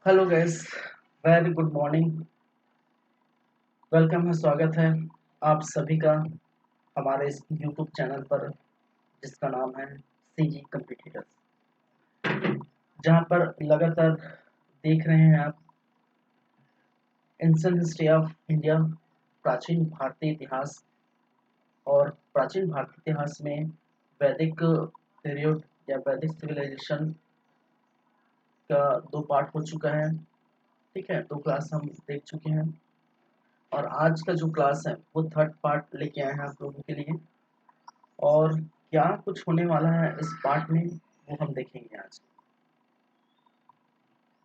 Hello guys, very good morning. Welcome है, स्वागत है आप सभी का हमारे इस यूट्यूब चैनल पर जिसका नाम है सीजी कंप्यूटर्स, जहां पर लगातार देख रहे हैं आप एंशिएंट हिस्ट्री ऑफ इंडिया, प्राचीन भारतीय इतिहास। और प्राचीन भारतीय इतिहास में वैदिक पीरियड या वैदिक सिविलाइजेशन का दो पार्ट हो चुका है। ठीक है, दो क्लास हम देख चुके हैं और आज का जो क्लास है वो थर्ड पार्ट लेके आए हैं आप लोगों के लिए। और क्या कुछ होने वाला है इस पार्ट में वो हम देखेंगे आज।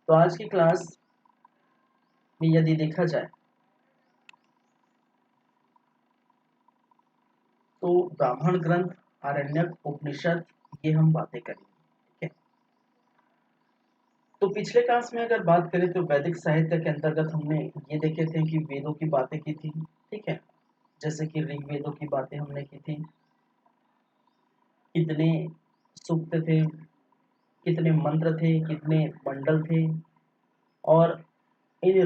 तो आज की क्लास में यदि देखा जाए तो ब्राह्मण ग्रंथ, आरण्यक, उपनिषद, ये हम बातें करेंगे। ठीक है, तो पिछले क्लास में अगर बात करें तो वैदिक साहित्य के अंतर्गत हमने ये देखे थे कि वेदों की बातें की थी। ठीक है, जैसे कि ऋग्वेदों की बातें हमने की थी, कितने सूक्त थे, कितने मंत्र थे, कितने मंडल थे। और इन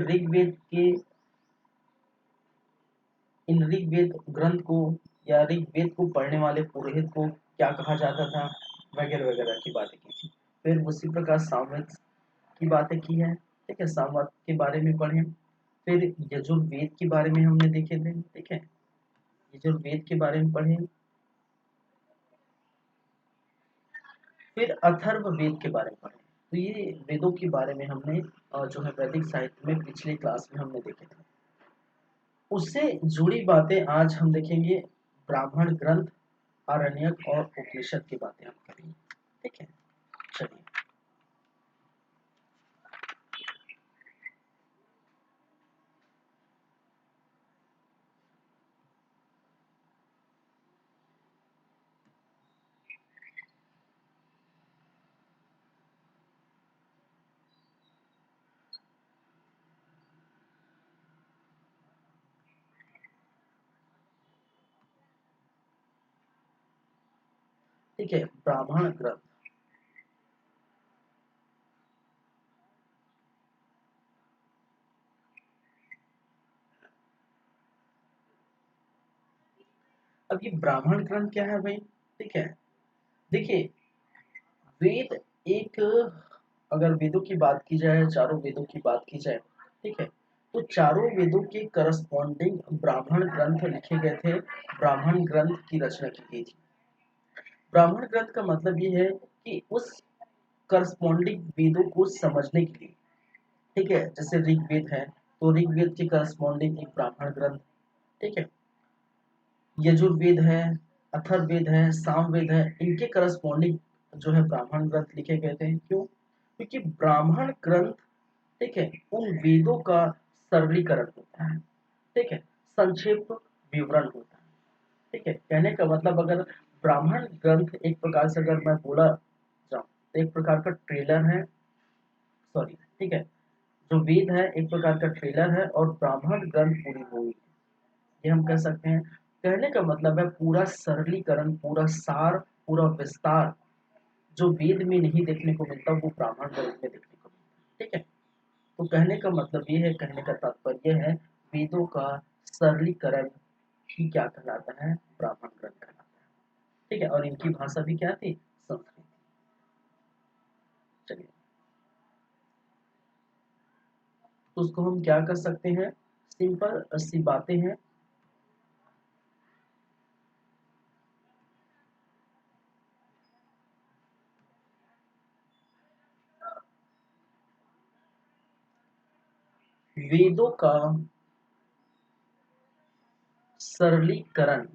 ऋग्वेद ग्रंथ को या ऋग्वेद को पढ़ने वाले पुरोहित को क्या कहा जाता था, वगैरह वगैरह की बातें की थी। फिर उसी प्रकार सामवेद की बातें की है। ठीक है, सामवेद के बारे में पढ़े। फिर यजुर्वेद के बारे में हमने देखे थे। ठीक है, यजुर्वेद के बारे में पढ़े। फिर अथर्व वेद के बारे में पढ़े। तो ये वेदों के बारे में हमने जो है वैदिक साहित्य में पिछले क्लास में हमने देखे थे। उससे जुड़ी बातें आज हम देखेंगे। ब्राह्मण ग्रंथ, आरण्यक और उपनिषद की बातें हम करेंगे। ठीक है, चलिए। ठीक है, ब्राह्मण ग्रंथ। अब ये ब्राह्मण ग्रंथ क्या है भाई? ठीक है, देखिए, वेद एक, अगर वेदों की बात की जाए, चारों वेदों की बात की जाए, ठीक है, तो चारों वेदों के करस्पॉन्डिंग ब्राह्मण ग्रंथ लिखे गए थे। ब्राह्मण ग्रंथ की रचना की गई थी। ब्राह्मण ग्रंथ का मतलब ये है कि उस करस्पॉन्डिंग वेदों को समझने के लिए, ठीक है, जैसे ऋग्वेद है तो ऋग्वेद के करस्पॉन्डिंग एक ब्राह्मण ग्रंथ। ठीक है, यजुर्वेद है, अथर्ववेद है, सामवेद है, इनके करस्पॉन्डिंग जो है ब्राह्मण ग्रंथ लिखे गए थे। क्यों? क्योंकि ब्राह्मण ग्रंथ, ठीक है, उन वेदों का सरलीकरण होता है। ठीक है, संक्षिप्त विवरण होता है। ठीक है, कहने का मतलब अगर ब्राह्मण ग्रंथ एक प्रकार से अगर मैं बोला जाऊं तो एक प्रकार का ट्रेलर है। सॉरी, ठीक है, जो वेद है एक प्रकार का ट्रेलर है और ब्राह्मण ग्रंथ पूरी मूवी है, ये हम कह सकते हैं। कहने का मतलब है पूरा सरलीकरण, पूरा सार, पूरा विस्तार जो वेद में नहीं देखने को मिलता वो ब्राह्मण ग्रंथ में देखने को मिलता है। ठीक है, तो कहने का मतलब ये है, कहने का तात्पर्य है, वेदों का सरलीकरण ही क्या कहलाता है? ब्राह्मण ग्रंथ कहलाता है। ठीक है, और इनकी भाषा भी क्या थी? संस्कृत। चलिए, तो उसको हम क्या कर सकते हैं? सिंपल सी बातें हैं। वेदों का सरलीकरण,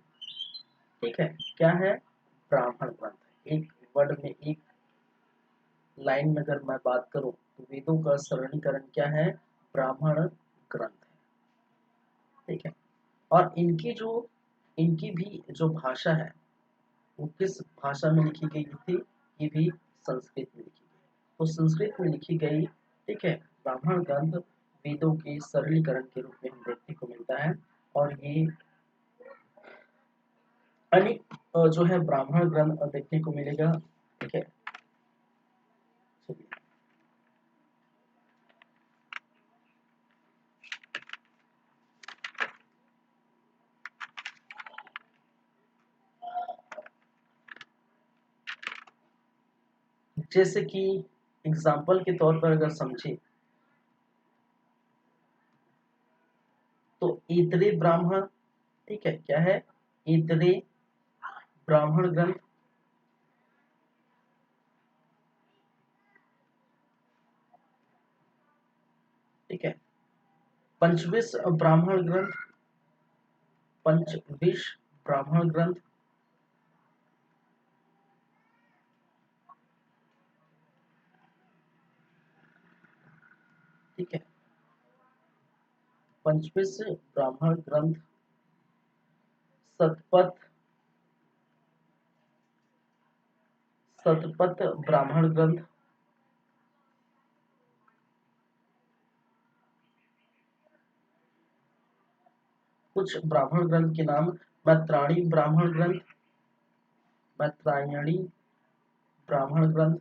ठीक है, क्या है? ब्राह्मण ग्रंथ। एक वर्ड में, एक लाइन में अगर मैं बात करूं तो वेदों का सरलीकरण क्या है? ब्राह्मण ग्रंथ है। ठीक है, और इनकी भी जो भाषा है वो किस भाषा में लिखी गई थी? ये भी संस्कृत में लिखी गई। तो संस्कृत में लिखी गई, ठीक है, ब्राह्मण ग्रंथ वेदों के सरलीकरण के रूप में हम देखने को मिलता है। और ये अनेक जो है ब्राह्मण ग्रंथ देखने को मिलेगा। ठीक है, चलिए। जैसे कि एग्जाम्पल के तौर पर अगर समझे तो इतरे ब्राह्मण, ठीक है, क्या है, इतरे ब्राह्मण ग्रंथ, ठीक है, पंचविश ब्राह्मण ग्रंथ, पंचविश ब्राह्मण ग्रंथ, ठीक है, पंचविश ब्राह्मण ग्रंथ, शतपथ, शतपथ ब्राह्मण ग्रंथ, कुछ ब्राह्मण ग्रंथ के नाम, मैत्राणी ब्राह्मण ग्रंथ, मैत्रायणी ब्राह्मण ग्रंथ,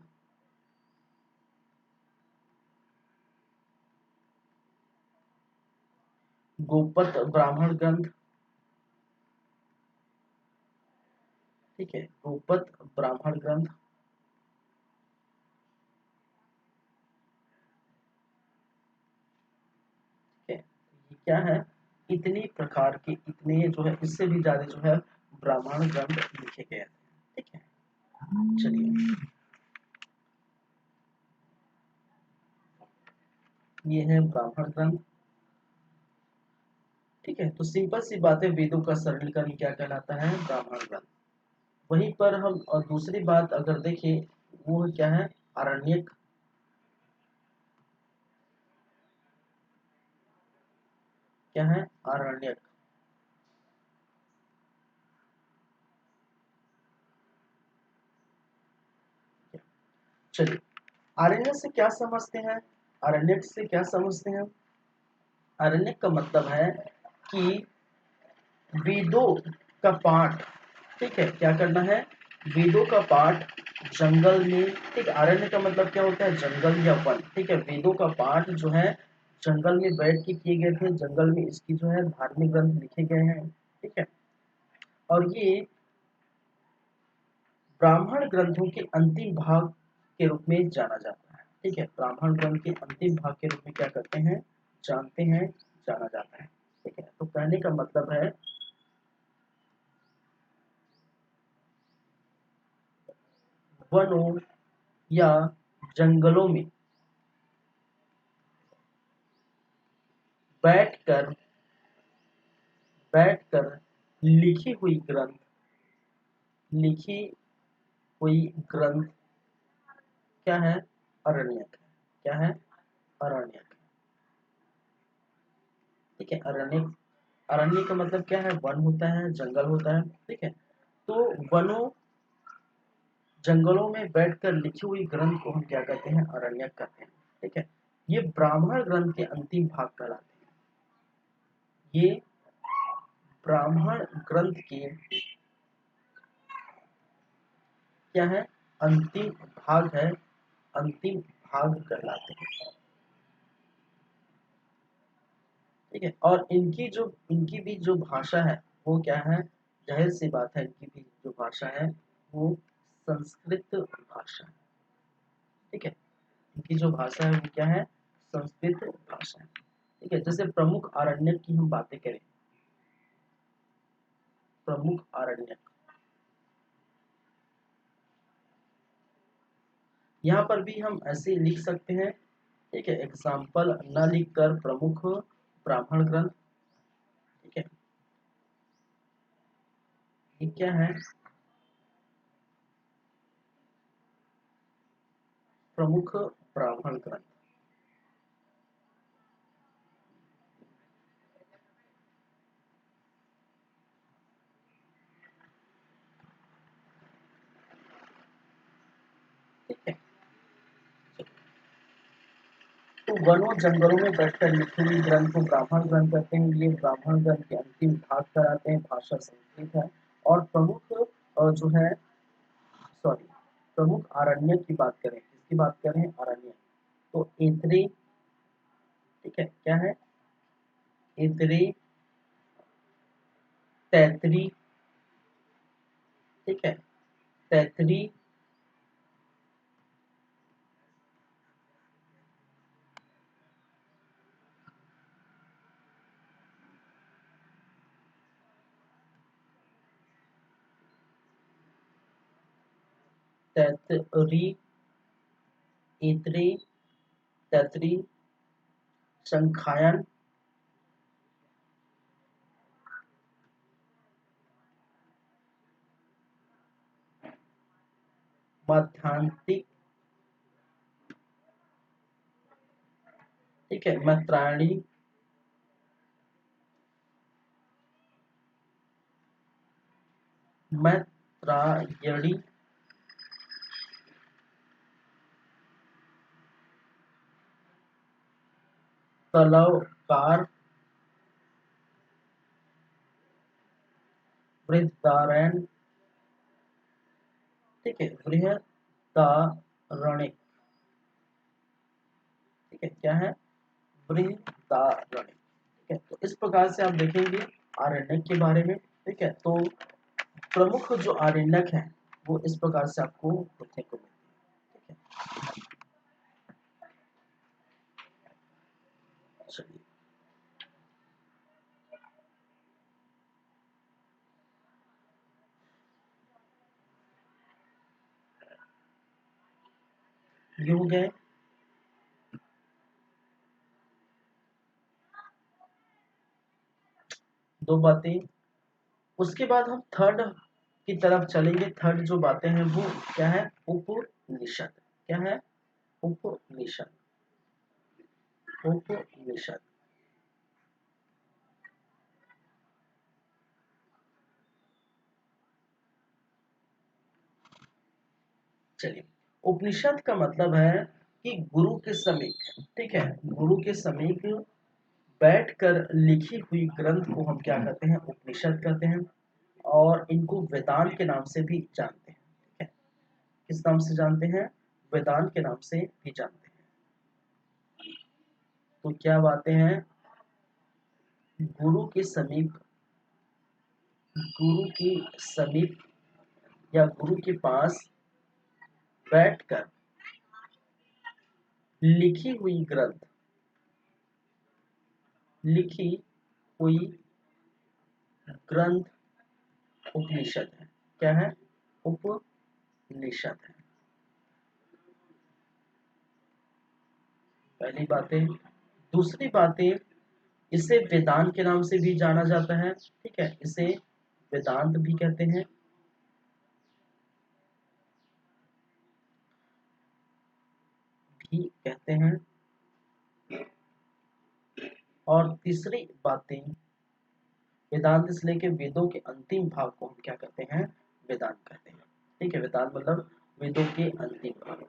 गोपत ब्राह्मण ग्रंथ, ठीक है, गोपत ब्राह्मण ग्रंथ, ठीक है, ये क्या है, इतने प्रकार के, इतने जो है, इससे भी ज्यादा जो है ब्राह्मण ग्रंथ लिखे गए थे, ठीक है। चलिए, ये है ब्राह्मण ग्रंथ, ठीक है। तो सिंपल सी बात है, वेदों का सरलीकरण क्या कहलाता है, ब्राह्मण ग्रंथ। वहीं पर हम और दूसरी बात अगर देखें, वो क्या है, आरण्यक, क्या है, आरण्यक। चलिए, आरण्यक से क्या समझते हैं, आरण्यक से क्या समझते हैं, आरण्यक का मतलब है कि वेदों का पाठ, ठीक है, क्या करना है, वेदों का पाठ जंगल में, ठीक, आरण्य का मतलब क्या होता है, जंगल या वन, ठीक है, वेदों का पाठ जो है जंगल में बैठ के किए गए थे, जंगल में इसकी जो है धार्मिक ग्रंथ लिखे गए हैं, ठीक है। और ये ब्राह्मण ग्रंथों के अंतिम भाग के रूप में जाना जाता है, ठीक है, ब्राह्मण ग्रंथ के अंतिम भाग के रूप में क्या करते हैं, जानते हैं, जाना जाता है, ठीक है। तो कहने का मतलब है, वनों या जंगलों में बैठकर बैठकर लिखी हुई ग्रंथ, लिखी हुई ग्रंथ क्या है, अरण्यक है, क्या है, अरण्यक, ठीक है। अरण्यक, अरण्य का मतलब क्या है, वन होता है, जंगल होता है, ठीक है। तो वनों जंगलों में बैठकर लिखी हुई ग्रंथ को हम क्या कहते हैं, अरण्यक कहते हैं, ठीक है। ये ब्राह्मण ग्रंथ के अंतिम भाग कहलाते हैं, ये ब्राह्मण ग्रंथ के क्या है, अंतिम भाग है, अंतिम भाग कहलाते हैं, ठीक है। और इनकी भी जो भाषा है वो क्या है, जाहिर सी बात है, इनकी भी जो भाषा है वो संस्कृत भाषा है, ठीक है। इनकी जो भाषा है वो क्या है, संस्कृत भाषा है, ठीक है। जैसे प्रमुख आरण्यक की हम बातें करें, प्रमुख आरण्यक, यहाँ पर भी हम ऐसे लिख सकते हैं, ठीक है, एग्जाम्पल न लिखकर प्रमुख ब्राह्मण ग्रंथ, ठीक है, ये क्या है, प्रमुख ब्राह्मण ग्रंथ, ठीक है। तो वनों जंगलों में बैठकर लिखी हुई ग्रंथ को ब्राह्मण ग्रंथ कहते हैं, ये ब्राह्मण ग्रंथ के अंतिम भाग कराते हैं, भाषा संस्कृत है। और प्रमुख जो है, सॉरी, प्रमुख आरण्य की बात करें, किसकी बात करें, अरण्य, तो ऐतरेय, ठीक है, क्या है, ऐतरेय, तैतरी, ठीक है, तैतरी, तैतरी, इतरी, तैतरी, संखायन, माध्यांतिक, ठीक है, मैत्रायणी, मैत्रायणी, तलवकार, बृहदारण्य, ठीक है, बृहदारण्य, ठीक है, क्या है, बृहदारण्य, ठीक है। तो इस प्रकार से आप देखेंगे आरण्यक के बारे में, ठीक है। तो प्रमुख जो आरण्यक है वो इस प्रकार से आपको देखने को मिलती है, ठीक है। चलिए, ये हो गए दो बातें। उसके बाद हम थर्ड की तरफ चलेंगे। थर्ड जो बातें हैं वो क्या है, उपनिषद। क्या है, उपनिषद, उपनिषद। चलिए, उपनिषद का मतलब है कि गुरु के समीप, ठीक है, गुरु के समीप बैठकर लिखी हुई ग्रंथ को हम क्या कहते हैं, उपनिषद कहते हैं। और इनको वेदांत के नाम से भी जानते हैं, ठीक है। किस नाम से जानते हैं, वेदांत के नाम से भी जानते हैं। तो क्या बातें हैं, गुरु के समीप, गुरु के समीप या गुरु के पास बैठकर लिखी हुई ग्रंथ, लिखी हुई ग्रंथ उपनिषद है। क्या है, उपनिषद है। पहली बातें। दूसरी बातें, इसे वेदांत के नाम से भी जाना जाता है, ठीक है, इसे वेदांत भी कहते हैं। भी कहते हैं। और तीसरी बातें, वेदांत से लेके वेदों के अंतिम भाग को हम क्या कहते हैं, वेदांत कहते हैं, ठीक है। वेदांत मतलब वेदों के अंतिम भाग।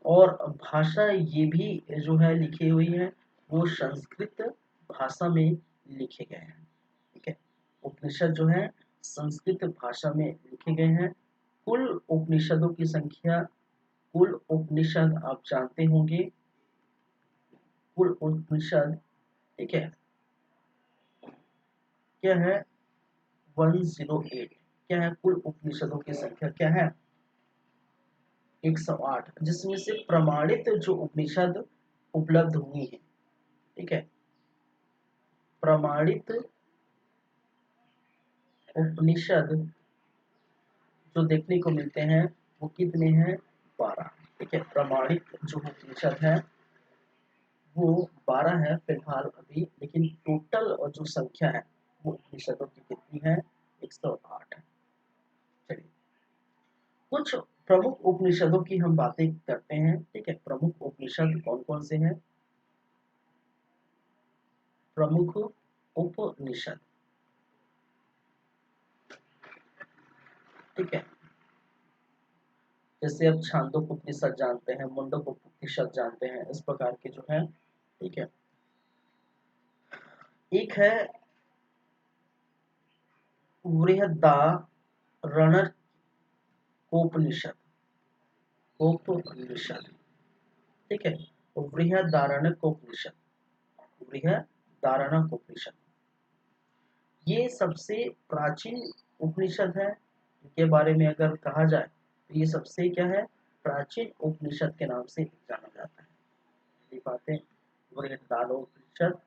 और भाषा ये भी जो है लिखी हुई है वो संस्कृत भाषा में लिखे गए हैं, ठीक है। उपनिषद जो है संस्कृत भाषा में लिखे गए हैं। कुल उपनिषदों की संख्या, कुल उपनिषद आप जानते होंगे, कुल उपनिषद, ठीक है, क्या है, 108। क्या है, कुल उपनिषदों की संख्या क्या है, 108, जिसमें से प्रमाणित जो उपनिषद उपलब्ध हुई है, ठीक है, प्रमाणित उपनिषद जो देखने को मिलते हैं वो कितने हैं, 12, ठीक है। प्रमाणित जो उपनिषद है वो 12 है फिलहाल अभी, लेकिन टोटल और जो संख्या है वो उपनिषदों की कितनी है, 108 है। चलिए, कुछ प्रमुख उपनिषदों की हम बातें करते हैं, ठीक है। प्रमुख उपनिषद कौन कौन से हैं, प्रमुख उपनिषद, ठीक है, जैसे अब छांदोक उपनिषद जानते हैं, मुंडक उपनिषद जानते हैं, इस प्रकार के जो है, ठीक है। एक है बृहदारण्यकोपनिषद, उपनिषद, ठीक है, बृहदारण्यकोपनिषद, बृहदारण्यकोपनिषद, ये सबसे प्राचीन उपनिषद है। इनके बारे में अगर कहा जाए तो ये सबसे क्या है, प्राचीन उपनिषद के नाम से जाना जाता है। ये बातें, बृहदारण्यकोपनिषद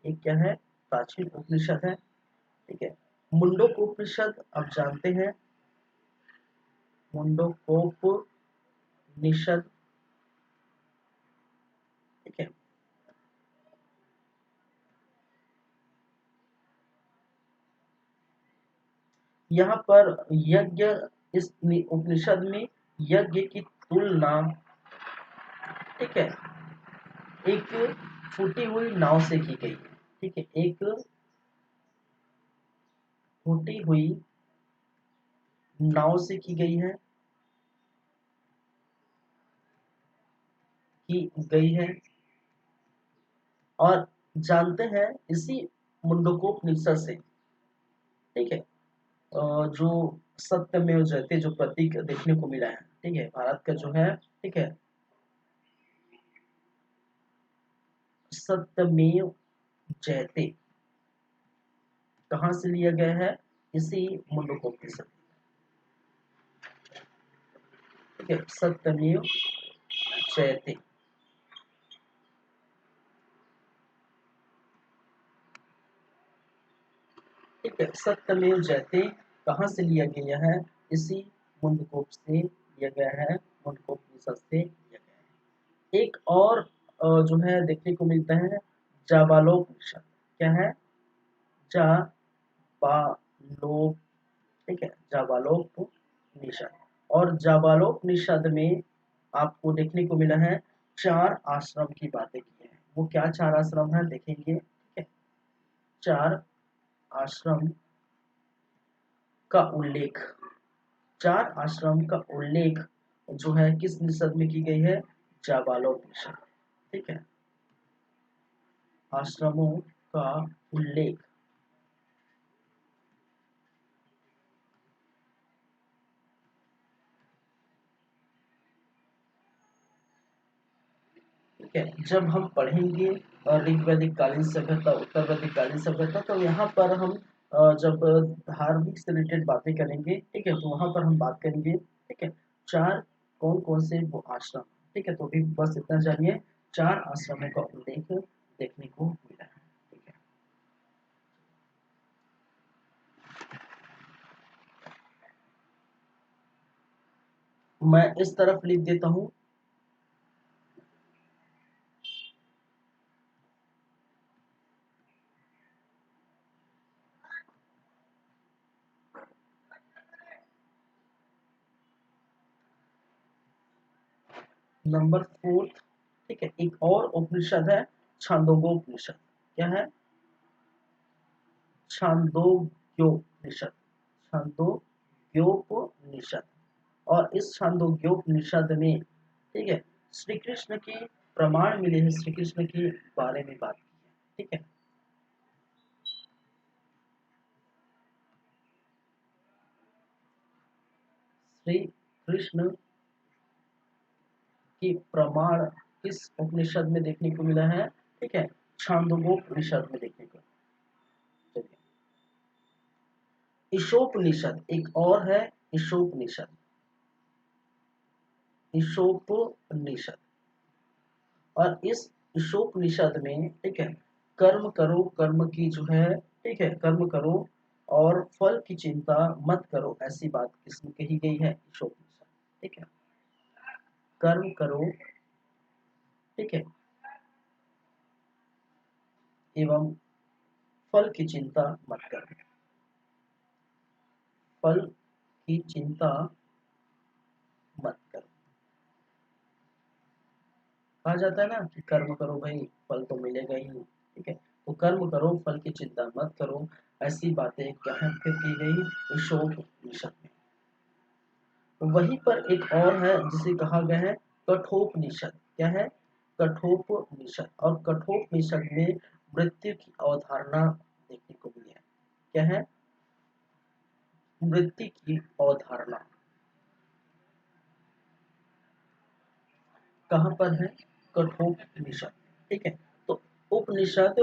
एक क्या है, प्राचीन उपनिषद है, ठीक है। मुंडकोपनिषद आप जानते हैं, मुंडकोपनिषद, निषद, ठीक है। यहाँ पर यज्ञ, इस उपनिषद में यज्ञ की तुलना, ठीक है, एक फूटी हुई नाव से की गई है, ठीक है, एक फूटी हुई नाव से की गई है, और जानते हैं इसी मुंडकोपनिषद से, ठीक है, जो सत्यमेव जयते जो प्रतीक देखने को मिला है, ठीक है, भारत का जो है, ठीक है, सत्यमेव जयते कहाँ से लिया गया है, इसी मुंडकोपनिषद, ठीक है, सत्यमेव जयते, ठीक है, सत्यमेव जयते कहाँ से लिया गया है, इसी मुंडकोप से लिया गया है, मुंडकोपनिषद से लिया गया है। एक और जो है देखने को मिलता है जाबालोपनिषद, क्या है, जाबालोप, ठीक है, जाबालोपनिषद, और जाबालोपनिषद में आपको देखने को मिला है 4 आश्रम की बातें की है। वो क्या 4 आश्रम है देखेंगे, ठीक है, 4 आश्रम का उल्लेख, 4 आश्रम का उल्लेख जो है किस निषद में की गई है, जाबालोपनिषद, ठीक है, आश्रमों का उल्लेख, ठीक है। जब हम पढ़ेंगे ऋग्वैदिक कालीन सभ्यता, उत्तर वैदिक कालीन सभ्यता, तो यहाँ पर हम जब धार्मिक से रिलेटेड बातें करेंगे, ठीक है, तो वहाँ पर हम बात करेंगे, ठीक है, 4 कौन कौन से वो आश्रम, ठीक है, तो भी बस इतना जानिए 4 आश्रमों का उल्लेख देखने को मिला है, ठीक है। मैं इस तरफ लिख देता हूँ, नंबर 4, ठीक है, एक और उपनिषद है छांदोग्योपनिषद, क्या है, छांदोग्योपनिषद, छांदोग्योपनिषद, और इस छांदोग्योपनिषद में, ठीक है, श्री कृष्ण के प्रमाण मिले हैं, श्री कृष्ण के बारे में बात की है, ठीक है, श्री कृष्ण के प्रमाण किस उपनिषद में देखने को मिला है, ठीक है, छांदोग्योपनिषद में देखने को, चलिए, ईशोपनिषद एक और है, ईशोपनिषद, ईशोपनिषद, और इस ईशोपनिषद में, ठीक है, कर्म करो, कर्म की जो है, ठीक है, कर्म करो और फल की चिंता मत करो, ऐसी बात किसमें कही गई है, ईशोपनिषद, ठीक है, कर्म करो, ठीक है, एवं फल की चिंता मत करो, फल की चिंता मत करो, कहा जाता है ना कि कर्म करो भाई, फल तो मिलेगा ही, ठीक है, तो कर्म करो, फल की चिंता मत करो, ऐसी बातें कहाँ पे की गई, ईशोपनिषद में। वहीं पर एक और है जिसे कहा गया है कठोपनिषद, क्या है, कठोपनिषद, और कठोपनिषद में मृत्यु की अवधारणा देखने को मिली है, क्या है, मृत्यु की अवधारणा कहाँ पर है, कठोपनिषद, ठीक है, तो उपनिषद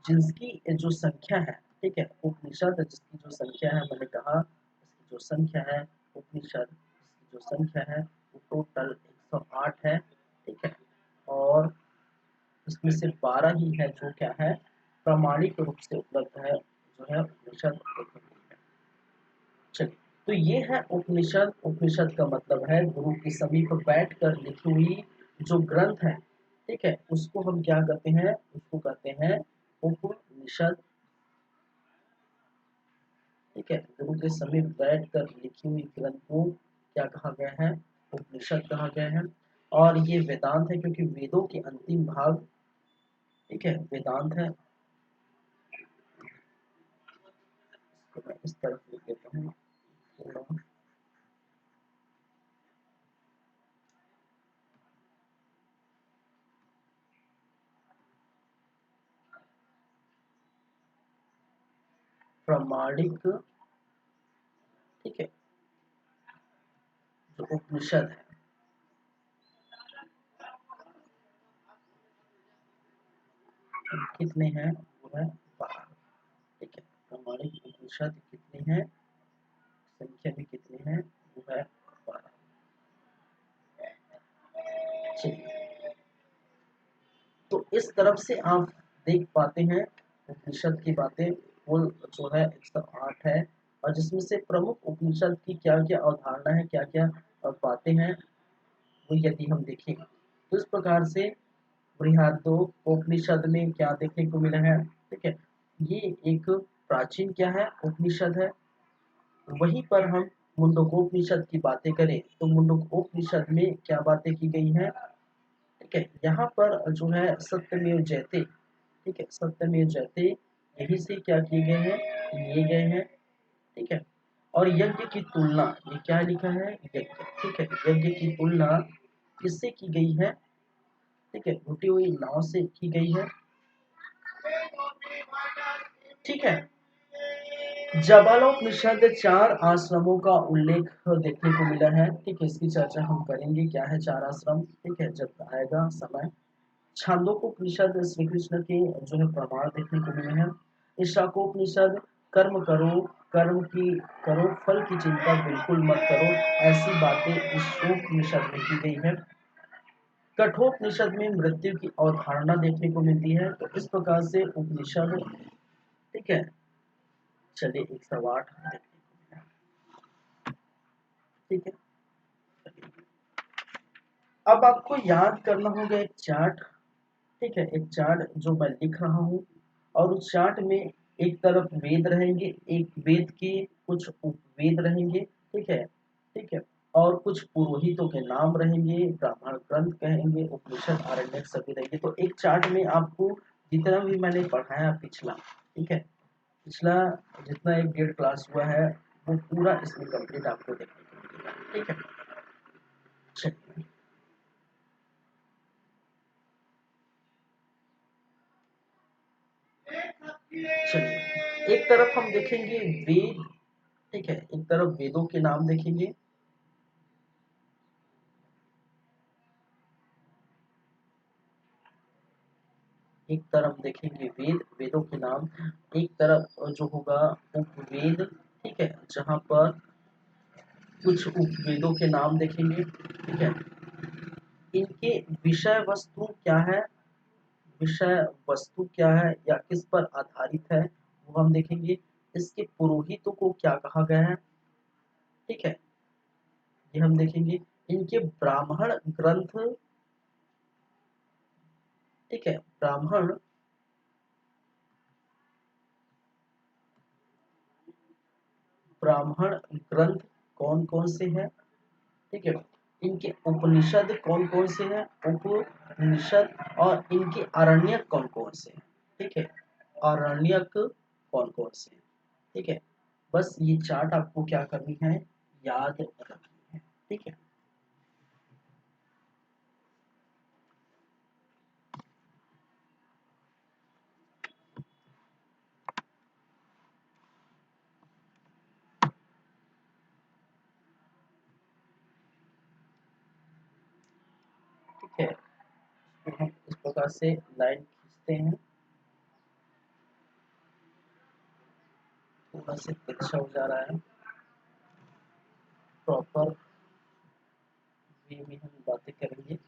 जिसकी जो संख्या है, ठीक है, उपनिषद जिसकी जो संख्या है, मैंने कहा इसकी जो संख्या है, उपनिषद जिसकी जो संख्या है वो टोटल 108 है, ठीक है, और इसमें से 12 ही है जो क्या है, प्रामाणिक रूप से उपलब्ध है, जो है उपनिषद देखने को मिलता है। चलिए, तो ये है उपनिषद। उपनिषद का मतलब है गुरु के समीप बैठ कर लिखी हुई जो ग्रंथ है, ठीक है, उसको हम क्या कहते हैं, उसको कहते हैं उपनिषद। ठीक है, गुरु के समीप बैठ कर लिखी हुई ग्रंथ को क्या कहा गया है, उपनिषद कहा गया है। और ये वेदांत है क्योंकि वेदों के अंतिम भाग, ठीक है, वेदांत है। तो मैं इस तरफ लिख देता हूँ थोड़ा। प्रामाणिक, ठीक है, जो उपनिषद है, कितने हैं, वो है 12। ठीक है, प्रामाणिक उपनिषद कितने हैं, संख्या भी कितनी है, वो है 12। चलिए, तो इस तरफ से आप देख पाते हैं उपनिषद की बातें कुल जो है 108 है। और जिसमें से प्रमुख उपनिषद की क्या क्या अवधारणा है, क्या क्या बातें हैं, वो यदि हम देखें तो इस प्रकार से बृहदोपनिषद में क्या देखने को मिला है, ठीक है, ये एक प्राचीन क्या है, उपनिषद है। वहीं पर हम मुंडकोपनिषद की बातें करें तो मुंडकोपनिषद में क्या बातें की गई हैं, ठीक है, यहाँ पर जो है सत्यमेव जयते, ठीक है, सत्यमेव जयते यही से क्या किए गए हैं, लिए गए हैं, ठीक है। और यज्ञ की तुलना, ये क्या लिखा है, यज्ञ, ठीक है, यज्ञ की तुलना किससे की गई है, ठीक है, टूटी हुई नाव से की गई है, ठीक है। जबालोपनिषद 4 आश्रमों का उल्लेख देखने को मिला है, ठीक है, इसकी चर्चा हम करेंगे, क्या है 4 आश्रम, ठीक है, जब आएगा समय। छांदोग्योपनिषद श्री कृष्ण के जो है प्रमाण देखने को मिले हैं। ईशाकोपनिषद कर्म करो, कर्म की करो, फल की चिंता बिल्कुल मत करो, ऐसी बातें ईशोपनिषद में की गई है। कठोपनिषद में मृत्यु की अवधारणा देखने को मिलती है। तो इस प्रकार से उपनिषद, ठीक है, चलिए 108 देखने को मिला, ठीक है। अब आपको याद करना होगा एक चार्ट, ठीक है, एक चार्ट जो मैं लिख रहा हूँ। और उस चार्ट में एक तरफ वेद रहेंगे, एक वेद के कुछ उपवेद रहेंगे, ठीक है, ठीक है, और कुछ पुरोहितों के नाम रहेंगे, ब्राह्मण ग्रंथ कहेंगे, उपनिषद आरण्यक सभी रहेंगे। तो एक चार्ट में आपको जितना भी मैंने पढ़ाया पिछला, ठीक है, पिछला जितना एक डेढ़ क्लास हुआ है वो पूरा इसमें कंप्लीट आपको देखने को मिलेगा, ठीक है। चलिए, चलिए एक तरफ हम देखेंगे वेद, ठीक है, एक तरफ वेदों के नाम देखेंगे, एक तरफ देखेंगे वेद, वेदों के नाम, एक तरफ जो होगा उपवेद, ठीक है, जहां पर कुछ उपवेदों के नाम देखेंगे, ठीक है। इनके विषय वस्तु क्या है, विषय वस्तु क्या है या किस पर आधारित है, वो हम देखेंगे। इसके पुरोहितों को क्या कहा गया है, ठीक है, ये हम देखेंगे। इनके ब्राह्मण ग्रंथ, ठीक है, ब्राह्मण ब्राह्मण ग्रंथ कौन कौन से हैं, ठीक है। इनके उपनिषद कौन कौन से हैं, उपनिषद, और इनके आरण्यक कौन कौन से हैं, ठीक है, आरण्यक कौन कौन से हैं, ठीक है। बस ये चार्ट आपको क्या करनी है, याद रखनी है, ठीक है। ठीक है, तो हम इस प्रकार से लाइन खींचते हैं, थोड़ा सा तिरछा हो जा रहा है, प्रॉपर वे में हम बातें करेंगे।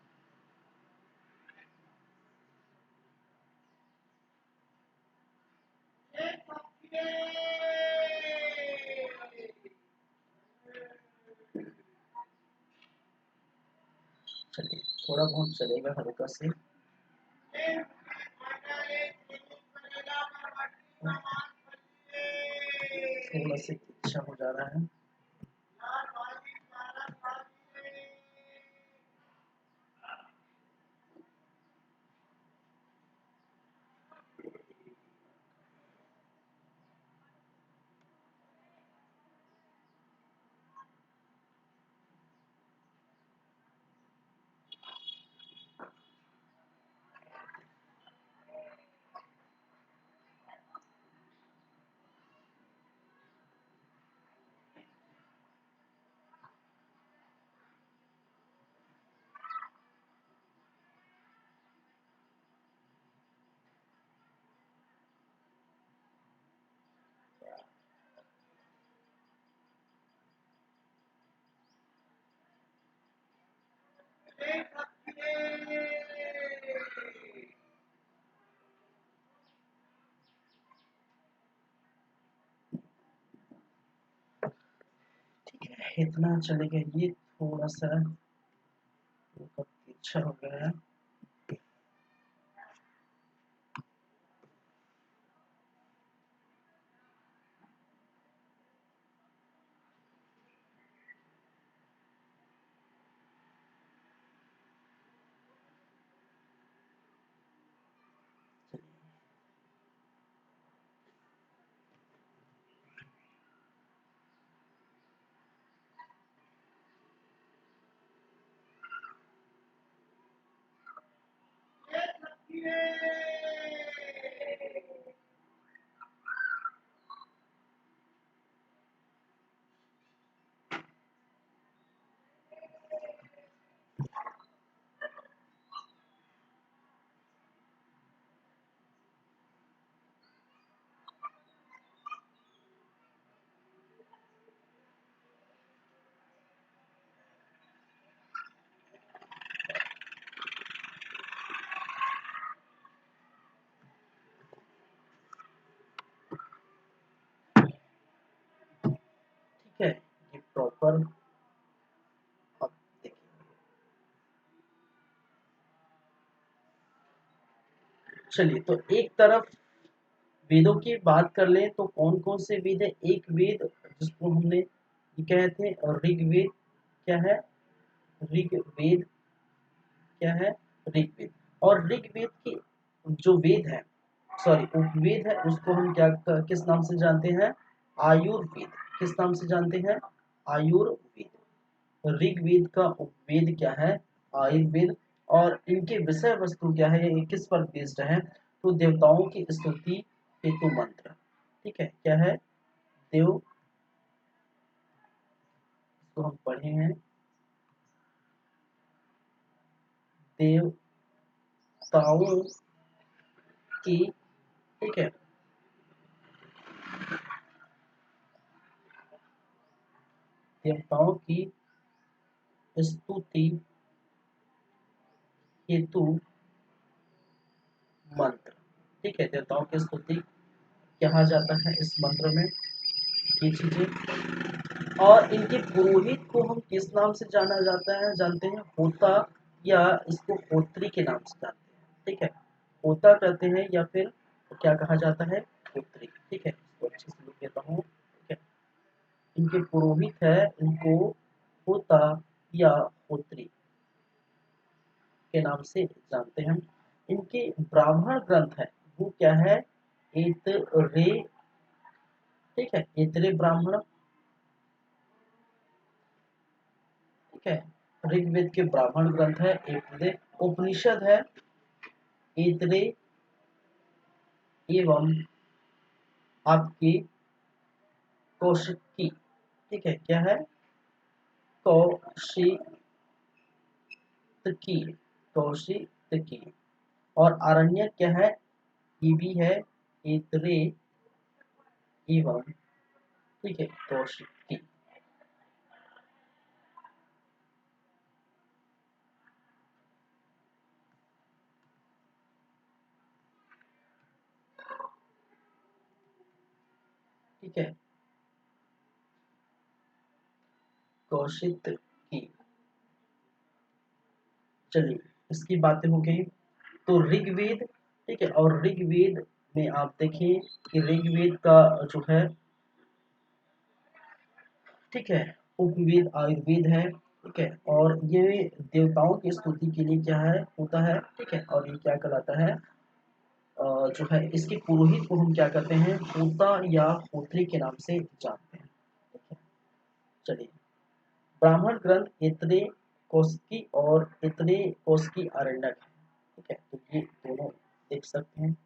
थोड़ा बहुत चलेगा हल्का से। थोड़ा से अच्छा हो जा रहा है। ठीक है, इतना चलेगा। ये थोड़ा सा ऊपर तिरछा हो गया है। ठीक है, ये प्रॉपर अब देखिए। चलिए, तो एक तरफ वेदों की बात कर लें तो कौन कौन से वेद है। एक वेद जिसको हमने ये कहते हैं ऋग्वेद। क्या है? ऋग्वेद। क्या है? ऋग्वेद। और ऋग्वेद की जो वेद है, सॉरी उपवेद है, उसको हम क्या किस नाम से जानते हैं? आयुर्वेद। किस नाम से जानते हैं? आयुर्वेद। ऋग्वेद का उपवेद क्या है? आयुर्वेद। और इनके विषय वस्तु क्या है, ये किस पर बेस्ड है? तो देवताओं की स्तुति हेतु मंत्र। ठीक है, क्या है? देव, इसको हम पढ़े हैं, देवताओं की, ठीक है, देवताओं की स्तुति हेतु मंत्र। ठीक है, देवताओं की स्तुति कहा जाता है इस मंत्र में, ये चीजें। और इनके पुरोहित को हम किस नाम से जाना जाता है, जानते हैं? होता, या इसको होत्री के नाम से जानते हैं। ठीक है, होता कहते हैं या फिर क्या कहा जाता है? होत्री। ठीक है, इसको अच्छे से लिख देता हूँ। ठीक है, इनके पुरोहित है, इनको होता या होत्री के नाम से जानते हैं। इनके ब्राह्मण ग्रंथ है, वो क्या है? एतरे। ठीक है, एतरे ब्राह्मण। ठीक है, ऋग्वेद के ब्राह्मण ग्रंथ है एतरे। उपनिषद है एतरे एवं आपकी कौशिकी। ठीक है, क्या है? कौशिकी। कौशिकी। और आरण्य क्या है? ये भी है एतरे एवं, ठीक है, कौशिकी। ठीक है, कौशिक की। चलिए, इसकी बातें हो गई। तो ऋग्वेद, ठीक है, और ऋग्वेद में आप देखिए कि ऋग्वेद का जो है, ठीक है, उपवेद आयुर्वेद है, ठीक है, और ये देवताओं की स्तुति के लिए क्या है होता है, ठीक है, और ये क्या कहलाता है, जो है इसके पुरोहित को हम क्या कहते हैं, होता या होत्री के नाम से जानते हैं, ठीक है। चलिए, ब्राह्मण ग्रंथ इतने कौशिकी और इतने कौशिकी आरण्यक है, ठीक है, तो ये दोनों देख सकते हैं।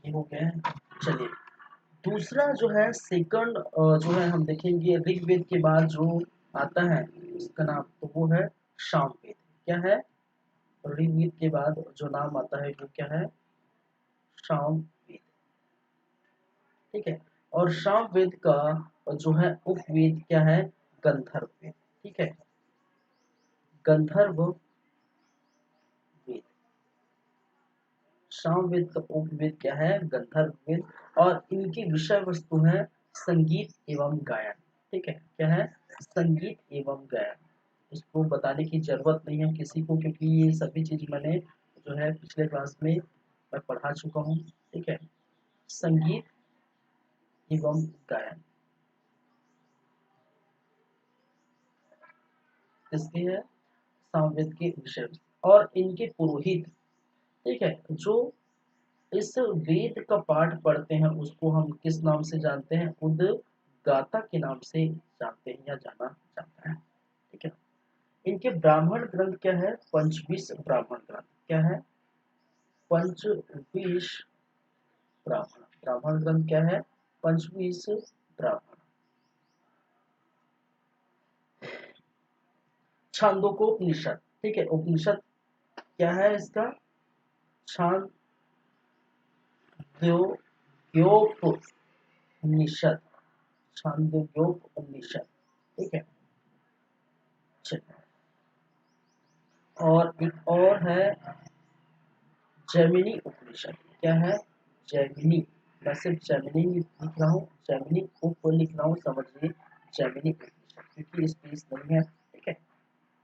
ये हो गया है। चलिए, दूसरा जो है सेकंड, जो है हम देखेंगे ऋग्वेद के बाद जो आता है उसका नाम, तो वो है सामवेद। क्या है, ऋग्वेद के बाद जो नाम आता है वो क्या है, सामवेद, ठीक है। और सामवेद का जो है उपवेद क्या है, गंधर्व वेद, ठीक है, गंधर्व वेद। सामवेद का उपवेद क्या है, गंधर्व वेद। और इनकी विषय वस्तु है संगीत एवं गायन, ठीक है, क्या है, संगीत एवं गायन। इसको बताने की जरूरत नहीं है किसी को, क्योंकि ये सभी चीज मैंने जो है पिछले क्लास में मैं पढ़ा चुका हूँ, ठीक है। संगीत एवं गायन किसके है, सामवेद के विषय। और इनके पुरोहित, ठीक है, जो इस वेद का पाठ पढ़ते हैं उसको हम किस नाम से जानते हैं, उदगाता के नाम से जानते हैं या जाना जाता है, ठीक है। इनके ब्राह्मण ग्रंथ क्या है, पंचविश ब्राह्मण ग्रंथ, क्या है, पंचविश ब्राह्मण। ब्राह्मण ग्रंथ क्या है, पंचविश ब्राह्मण। छांदोको उपनिषद, ठीक है, उपनिषद क्या है इसका, छांदोग्योपनिषद, छांदोग्योपनिषद, ठीक है। चलिए, और एक और है जैमिनी उपनिषद। क्या है, जैमिनी। मैं सिर्फ जैमिनी लिख रहा हूँ, जैमिनी उप लिख रहा हूँ, समझिए, जैमिनी उपनिषद, क्योंकि स्पेस नहीं है, ठीक है।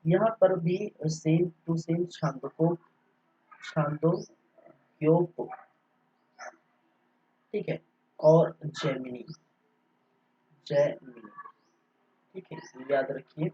यहाँ पर भी सेम टू सेम छांदों, छांदोग्योप, ठीक है, और जैमिनी, जैमिनी, ठीक है, याद रखिए।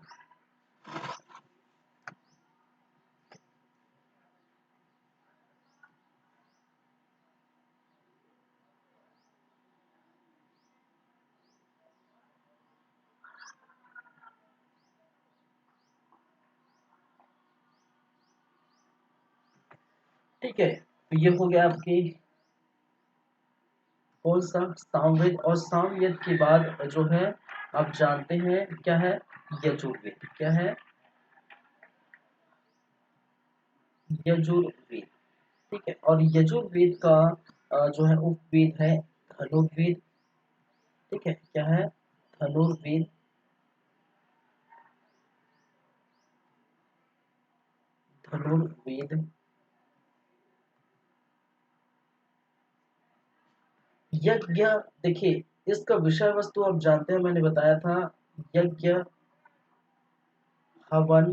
ठीक है, तो ये हो गया आपके कौन सा, सामवेद। और सामवेद के बाद जो है आप जानते हैं क्या है, यजुर्वेद। क्या है, यजुर्वेद, ठीक है। और यजुर्वेद का जो है उपवेद है धनुर्वेद, ठीक है, क्या है, धनुर्वेद। धनुर्वेद, यज्ञ, देखिए इसका विषय वस्तु आप जानते हैं, मैंने बताया था, यज्ञ हवन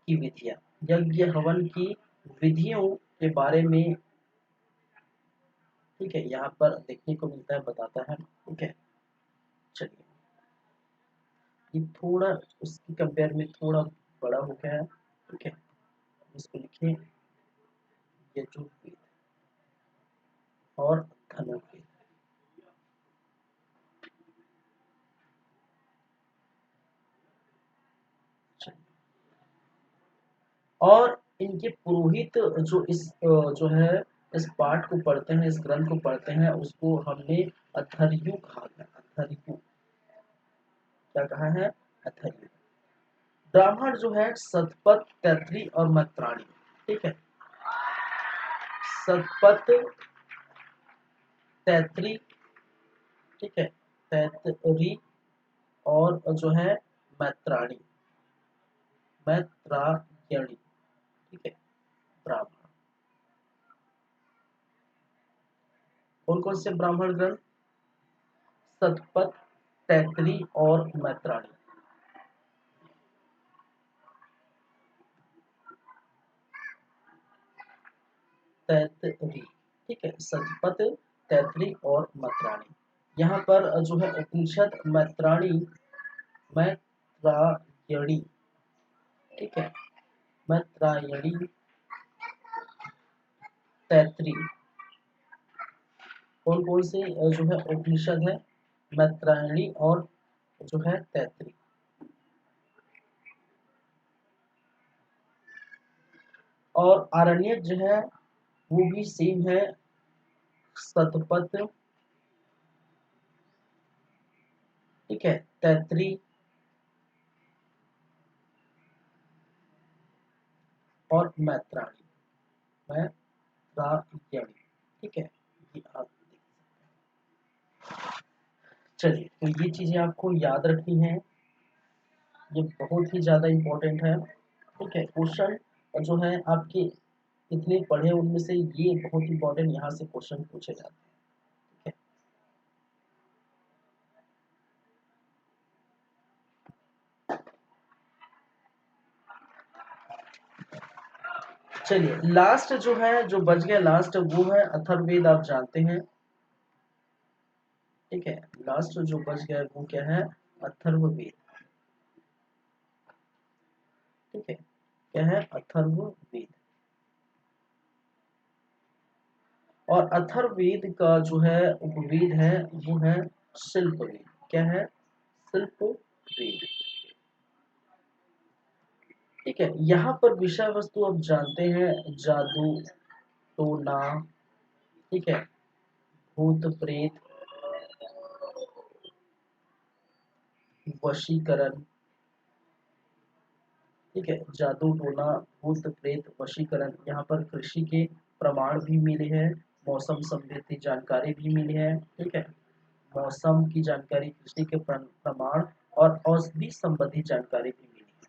की विधियां, यज्ञ हवन की विधियों के बारे में, ठीक है, यहाँ पर देखने को मिलता है, बताता है, ठीक है। चलिए, ये थोड़ा उसकी कंपेयर में थोड़ा बड़ा हो गया है, ठीक है, इसको लिखें यजुर्वेद और धनुर्वेद। और इनके पुरोहित जो इस जो है इस पाठ को पढ़ते हैं, इस ग्रंथ को पढ़ते हैं, उसको हमने अथर्यु कहा है, अथर्यु, क्या कहा है, अथर्यु। ब्राह्मण जो है सतपथ, तैतरी और मैत्राणी, ठीक है। सतपथ, तैतरी, ठीक है, तैतरी और जो है मैत्राणी, मैत्रायणी, ठीक है, ब्राह्मण। कौन कौन से ब्राह्मण ग्रंथ? सतपथ, तैतरी और मैत्राणी। तैतरी, ठीक है, सतपथ, तैतरी और मैत्राणी। यहाँ पर जो है उपनिषद मैत्राणी, मैत्रायणी, ठीक है, मैत्रायणी, तैतरी। कौन कौन से जो है उपनिषद है? मैत्रायणी और जो है तैतरी। और आरण्यक जो है वो भी सेम है, सतपथ, ठीक है, तैतरी और मैत्राणी, मैत्रायणी, ठीक है। ये आप चलिए, तो ये चीजें आपको याद रखनी है, ये बहुत ही ज्यादा इम्पोर्टेंट है, ठीक है। क्वेश्चन जो है आपके इतने पढ़े उनमें से ये बहुत इम्पोर्टेंट यहाँ से क्वेश्चन पूछे जाते हैं, ठीक है। चलिए, लास्ट जो है, जो बच गया लास्ट, वो है अथर्ववेद। आप जानते हैं, ठीक है। लास्ट जो बच गया है वो क्या है? अथर्ववेद, ठीक है। क्या है? अथर्ववेद। और अथर्ववेद का जो है उपवेद है वो है शिल्पवेद। क्या है? शिल्पवेद, ठीक है। यहाँ पर विषय वस्तु आप जानते हैं, जादू टोना, ठीक है, भूत प्रेत, वशीकरण, ठीक है, जादू टोना, भूत प्रेत, वशीकरण। यहाँ पर कृषि के प्रमाण भी मिले हैं, मौसम संबंधी जानकारी भी मिली है, ठीक है। मौसम की जानकारी, कृषि के प्रमाण और औषधि संबंधी जानकारी भी मिली है,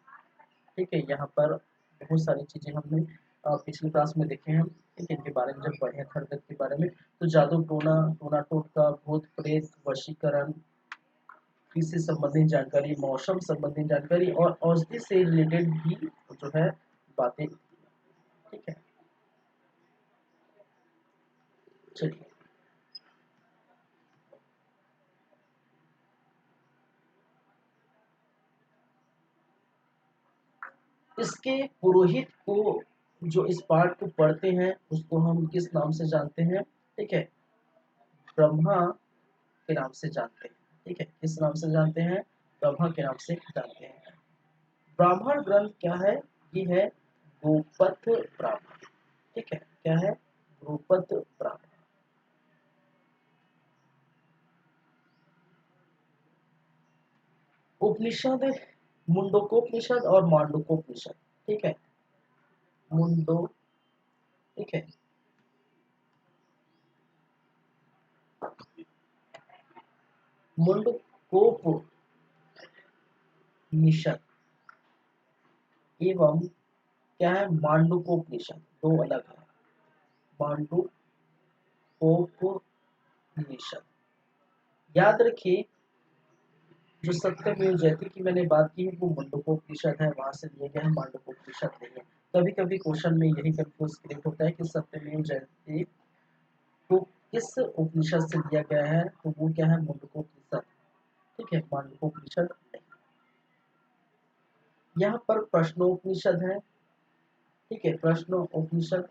ठीक है। यहाँ पर बहुत सारी चीजें हमने पिछली क्लास में देखे हैं, ठीक है। इनके बारे में जब पढ़े थर्ड के बारे में, तो जादू टोना, टोना टोटका, भूत प्रेत, वशीकरण, कृषि संबंधित जानकारी, मौसम संबंधित जानकारी और औषधि से रिलेटेड भी जो है बातें, ठीक है। चलिए, इसके पुरोहित को, जो इस पाठ को पढ़ते हैं उसको हम किस नाम से जानते हैं? ठीक है, ब्रह्मा के नाम से जानते हैं, ठीक है। किस नाम से जानते हैं? ब्रह्मा के नाम से जानते हैं। ब्राह्मण ग्रंथ क्या है? ये है गोपथ ब्राह्मण, ठीक है। क्या है? गोपथ ब्राह्मण। उपनिषद मुंडकोपनिषद और मांडूकोपनिषद, ठीक है। मुंडो, ठीक है, मुंडकोपनिषद एवं क्या है? मांडूकोपनिषद, दो अलग है। मांडूकोपनिषद, याद रखिए, जो सत्यमेव जयते की मैंने बात की है वो मुंडकोपनिषद है, वहां से लिया गया है, मांडूकोपनिषद नहीं है। कभी कभी क्वेश्चन में यही कंफ्यूज क्रिएट होता है कि सत्यमेव जयते को किस उपनिषद से लिया गया है, तो वो क्या है? मुंडकोपनिषद, ठीक है, मांडूकोपनिषद नहीं। यहाँ पर प्रश्नोपनिषद है, ठीक है, प्रश्नोपनिषद,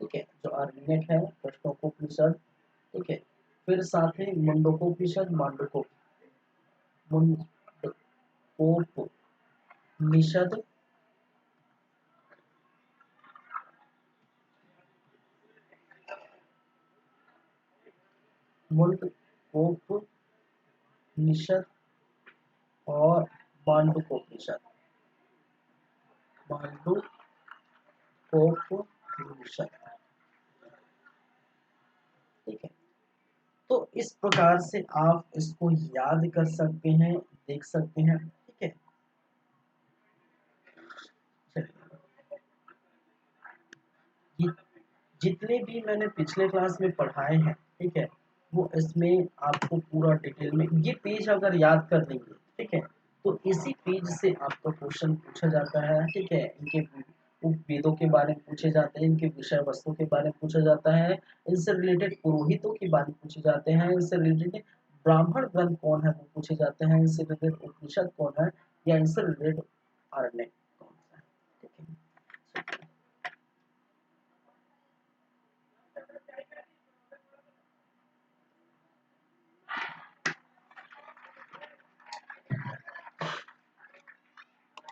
ठीक है, जो आर्यक है प्रश्नोपनिषद, ठीक है। फिर साथ ही मुंडकोपनिषद, मुंडकोपनिषद, मुंडकोपनिषद, और मांडूकोपनिषद, मांडूकोपनिषद। ठीक है, तो इस प्रकार से आप इसको याद कर सकते हैं, देख सकते हैं। ठीक है, ये जितने भी मैंने पिछले क्लास में पढ़ाए हैं, ठीक है, वो इसमें आपको पूरा डिटेल में ये पेज अगर याद कर लेंगे, ठीक है, तो इसी पेज से आपका क्वेश्चन पूछा जाता है। ठीक है, इनके वेदों के बारे में पूछे जाते हैं, इनके विषय वस्तु के बारे में पूछा जाता है, इनसे रिलेटेड पुरोहितों के बारे में पूछे जाते हैं, इनसे रिलेटेड ब्राह्मण ग्रंथ कौन है वो पूछे जाते हैं, इनसे रिलेटेड उपनिषद कौन है, या इनसे रिलेटेड आरण्य कौन सा है। ठीक है,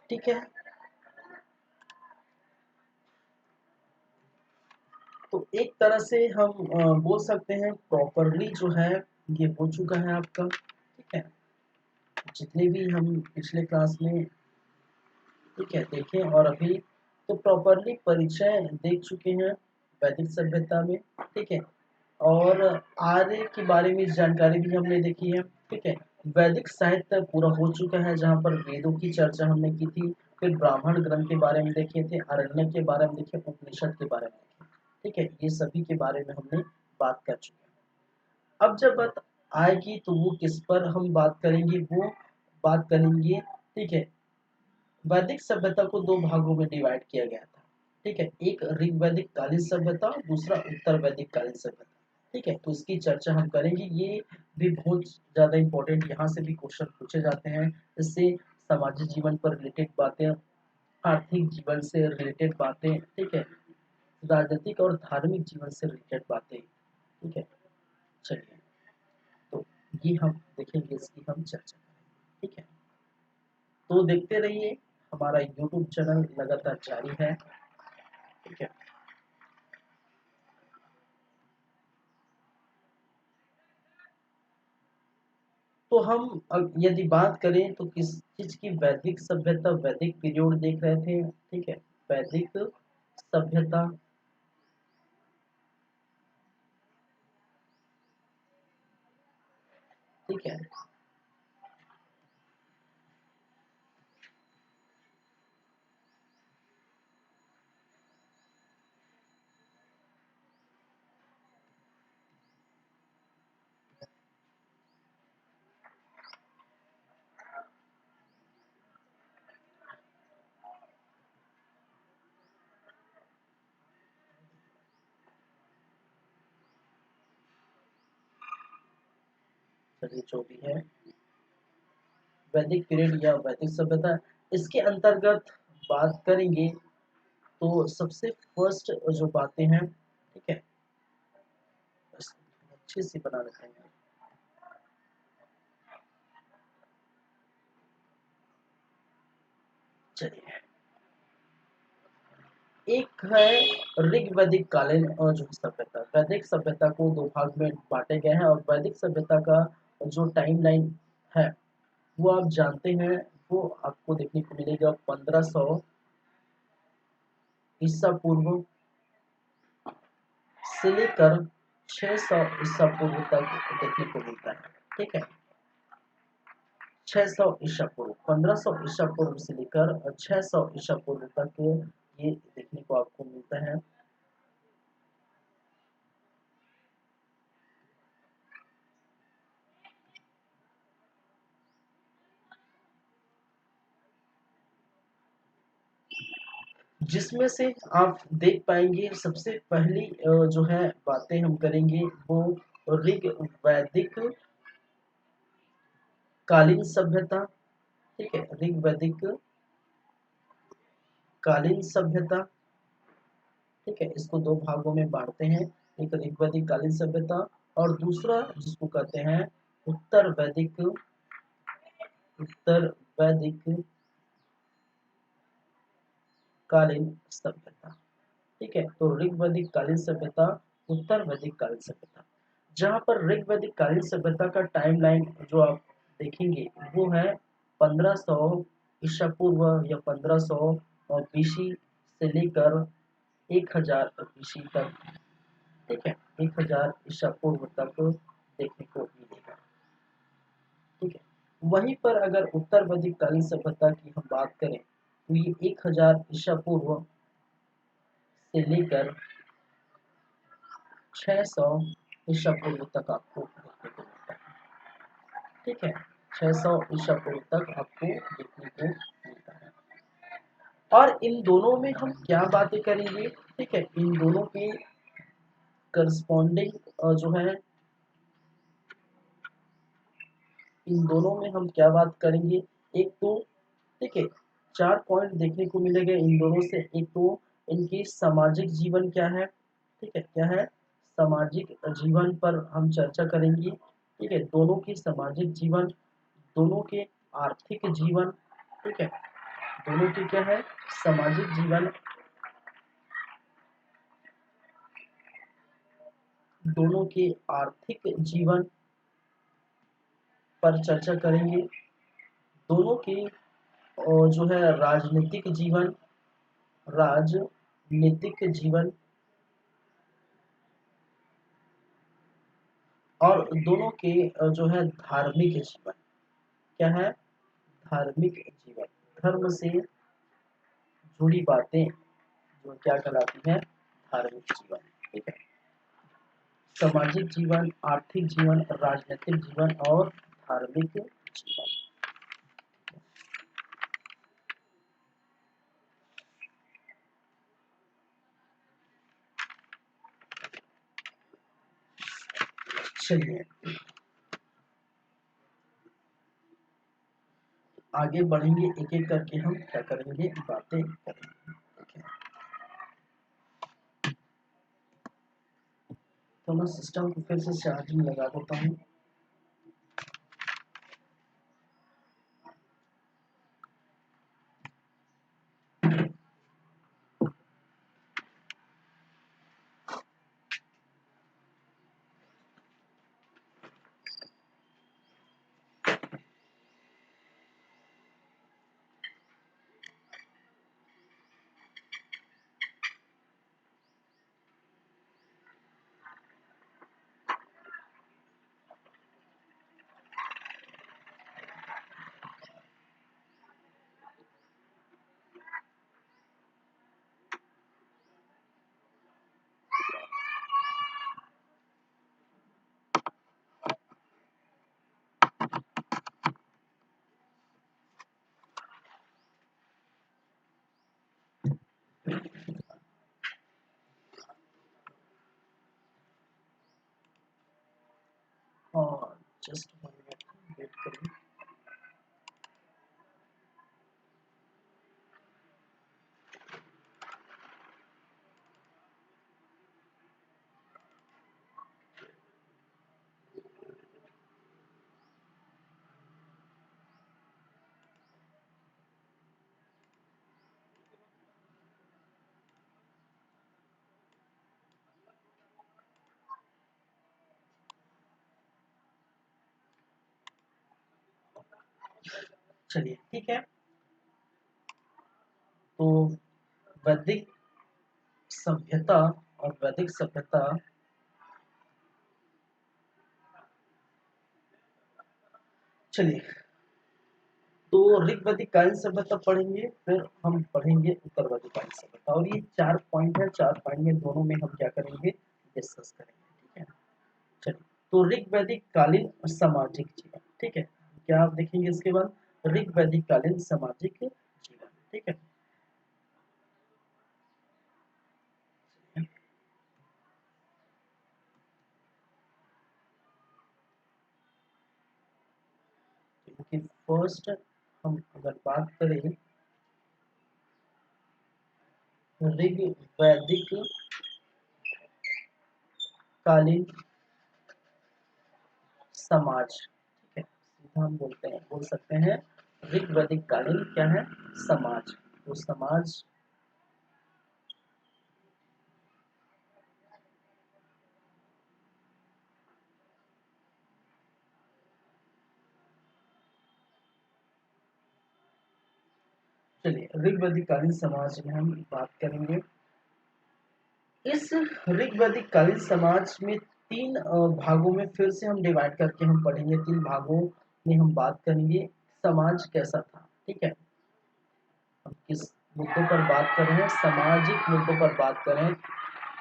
ठीक है, तो एक तरह से हम बोल सकते हैं प्रॉपरली जो है ये हो चुका है आपका। ठीक है, जितने भी हम पिछले क्लास में, ठीक है, देखें और अभी तो प्रॉपरली परिचय देख चुके हैं वैदिक सभ्यता में। ठीक है, और आर्य के बारे में जानकारी भी हमने देखी है। ठीक है, वैदिक साहित्य पूरा हो चुका है जहाँ पर वेदों की चर्चा हमने की थी, फिर ब्राह्मण ग्रंथ के बारे में देखे थे, अरण्य के बारे में देखे, उपनिषद के बारे में देखे। ठीक है, ये सभी के बारे में हमने बात कर चुके हैं। अब जब बात आएगी तो वो किस पर हम बात करेंगे, वो बात करेंगे। ठीक है, वैदिक सभ्यता को दो भागों में डिवाइड किया गया था। ठीक है, एक ऋग वैदिक कालीन सभ्यता और दूसरा उत्तर वैदिक कालीन सभ्यता। ठीक है, तो इसकी चर्चा हम करेंगे। ये भी बहुत ज्यादा इंपॉर्टेंट, यहाँ से भी क्वेश्चन पूछे जाते हैं। इससे सामाजिक जीवन पर रिलेटेड बातें, आर्थिक जीवन से रिलेटेड बातें, ठीक है, राजनीतिक और धार्मिक जीवन से रिलेटेड बातें। ठीक है, चलिए, तो ये हम देखेंगे, इसकी हम चर्चा करेंगे। ठीक है, तो देखते रहिए, हमारा यूट्यूब चैनल लगातार जारी है। ठीक है, तो हम यदि बात करें तो किस चीज की, वैदिक सभ्यता, वैदिक पीरियड देख रहे थे। ठीक है, वैदिक सभ्यता, ठीक है, चलिए जो भी है, वैदिक पीरियड या वैदिक सभ्यता, इसके अंतर्गत बात करेंगे तो सबसे फर्स्ट जो बातें हैं, ठीक है, बस अच्छे से बना रखते हैं। चलिए, एक है ऋग वैदिक कालीन और जो सभ्यता, वैदिक सभ्यता को दो भाग में बांटे गए हैं, और वैदिक सभ्यता का जो टाइमलाइन है वो आप जानते हैं। वो आपको देखने को मिलेगा 1500 ईसा पूर्व से लेकर 600 ईसा पूर्व तक देखने को मिलता है। ठीक है, 600 ईसा पूर्व, 1500 ईसा पूर्व से लेकर 600 ईसा पूर्व तक ये देखने को आपको मिलता है। जिसमें से आप देख पाएंगे, सबसे पहली जो है बातें हम करेंगे वो ऋग वैदिक कालीन सभ्यता। ठीक है, ऋग वैदिक कालीन सभ्यता। ठीक है, इसको दो भागों में बांटते हैं, एक ऋग वैदिक कालीन सभ्यता और दूसरा जिसको कहते हैं उत्तर वैदिक, उत्तर वैदिक कालीन सभ्यता। ठीक है, तो ऋग वैदिक कालीन सभ्यता, उत्तर वैदिक कालीन सभ्यता। जहां पर ऋग वैदिक कालीन सभ्यता का टाइमलाइन जो आप देखेंगे वो है 1500 ईसा पूर्व या 1500 बीसी से लेकर 1000 बीसी तक, ठीक है, 1000 ईसा पूर्व तक देखने को मिलेगा। ठीक है, वहीं पर अगर उत्तर वैदिक कालीन सभ्यता की हम बात करें तो ये 1000 ईसा पूर्व से लेकर 600 ईसा पूर्व तक आपको देखने को मिलता है। ठीक है, 600 ईसा पूर्व तक आपको देखने को मिलता है। और इन दोनों में हम क्या बातें करेंगे, ठीक है, इन दोनों के करस्पॉन्डिंग जो है, इन दोनों में हम क्या बात करेंगे, एक तो, ठीक है, 4 पॉइंट देखने को मिलेगा इन दोनों से। एक तो इनकी सामाजिक जीवन क्या है, ठीक है, क्या है, सामाजिक जीवन पर हम चर्चा करेंगे। ठीक है, दोनों की सामाजिक जीवन, दोनों के आर्थिक जीवन, ठीक है, दोनों की क्या है, सामाजिक जीवन, दोनों के आर्थिक जीवन पर चर्चा करेंगे। दोनों के जो है राजनीतिक जीवन, राजनीतिक जीवन, और दोनों के जो है धार्मिक जीवन, क्या है, धार्मिक जीवन, धर्म से जुड़ी बातें जो क्या कहलाती हैं, धार्मिक जीवन। ठीक है, सामाजिक जीवन, आर्थिक जीवन, राजनीतिक जीवन और धार्मिक जीवन। चलिए आगे बढ़ेंगे, एक एक करके हम क्या करेंगे, बातें करेंगे। ठीक है, तो मैं सिस्टम को फिर से चार्जिंग लगा देता हूँ। और जस्ट वेट करिए। चलिए ठीक है, तो वैदिक सभ्यता और वैदिक सभ्यता, चलिए तो ऋग्वैदिक कालीन सभ्यता पढ़ेंगे, फिर हम पढ़ेंगे उत्तर वैदिक कालीन सभ्यता, और ये 4 पॉइंट है, 4 पॉइंट में दोनों में हम क्या करेंगे, डिस्कस करेंगे। ठीक है, चलिए तो ऋग्वैदिक कालीन सामाजिक जीवन, ठीक है, क्या आप देखेंगे इसके बाद, ऋग्वैदिक कालीन सामाजिक जीवन। ठीक है, लेकिन फर्स्ट हम अगर बात करें ऋग्वैदिक कालीन समाज, ठीक है, सीधा हम बोल सकते हैं ऋग्वैदिक कालीन क्या है, समाज। तो समाज, चलिए ऋग्वैदिक कालीन समाज में हम बात करेंगे। इस ऋग्वैदिक कालीन समाज में तीन भागों में फिर से हम डिवाइड करके हम पढ़ेंगे। तीन भागों में हम बात करेंगे समाज कैसा था। ठीक है, हम किस मुद्दों पर बात कर रहे हैं, सामाजिक मुद्दों पर बात कर रहे हैं।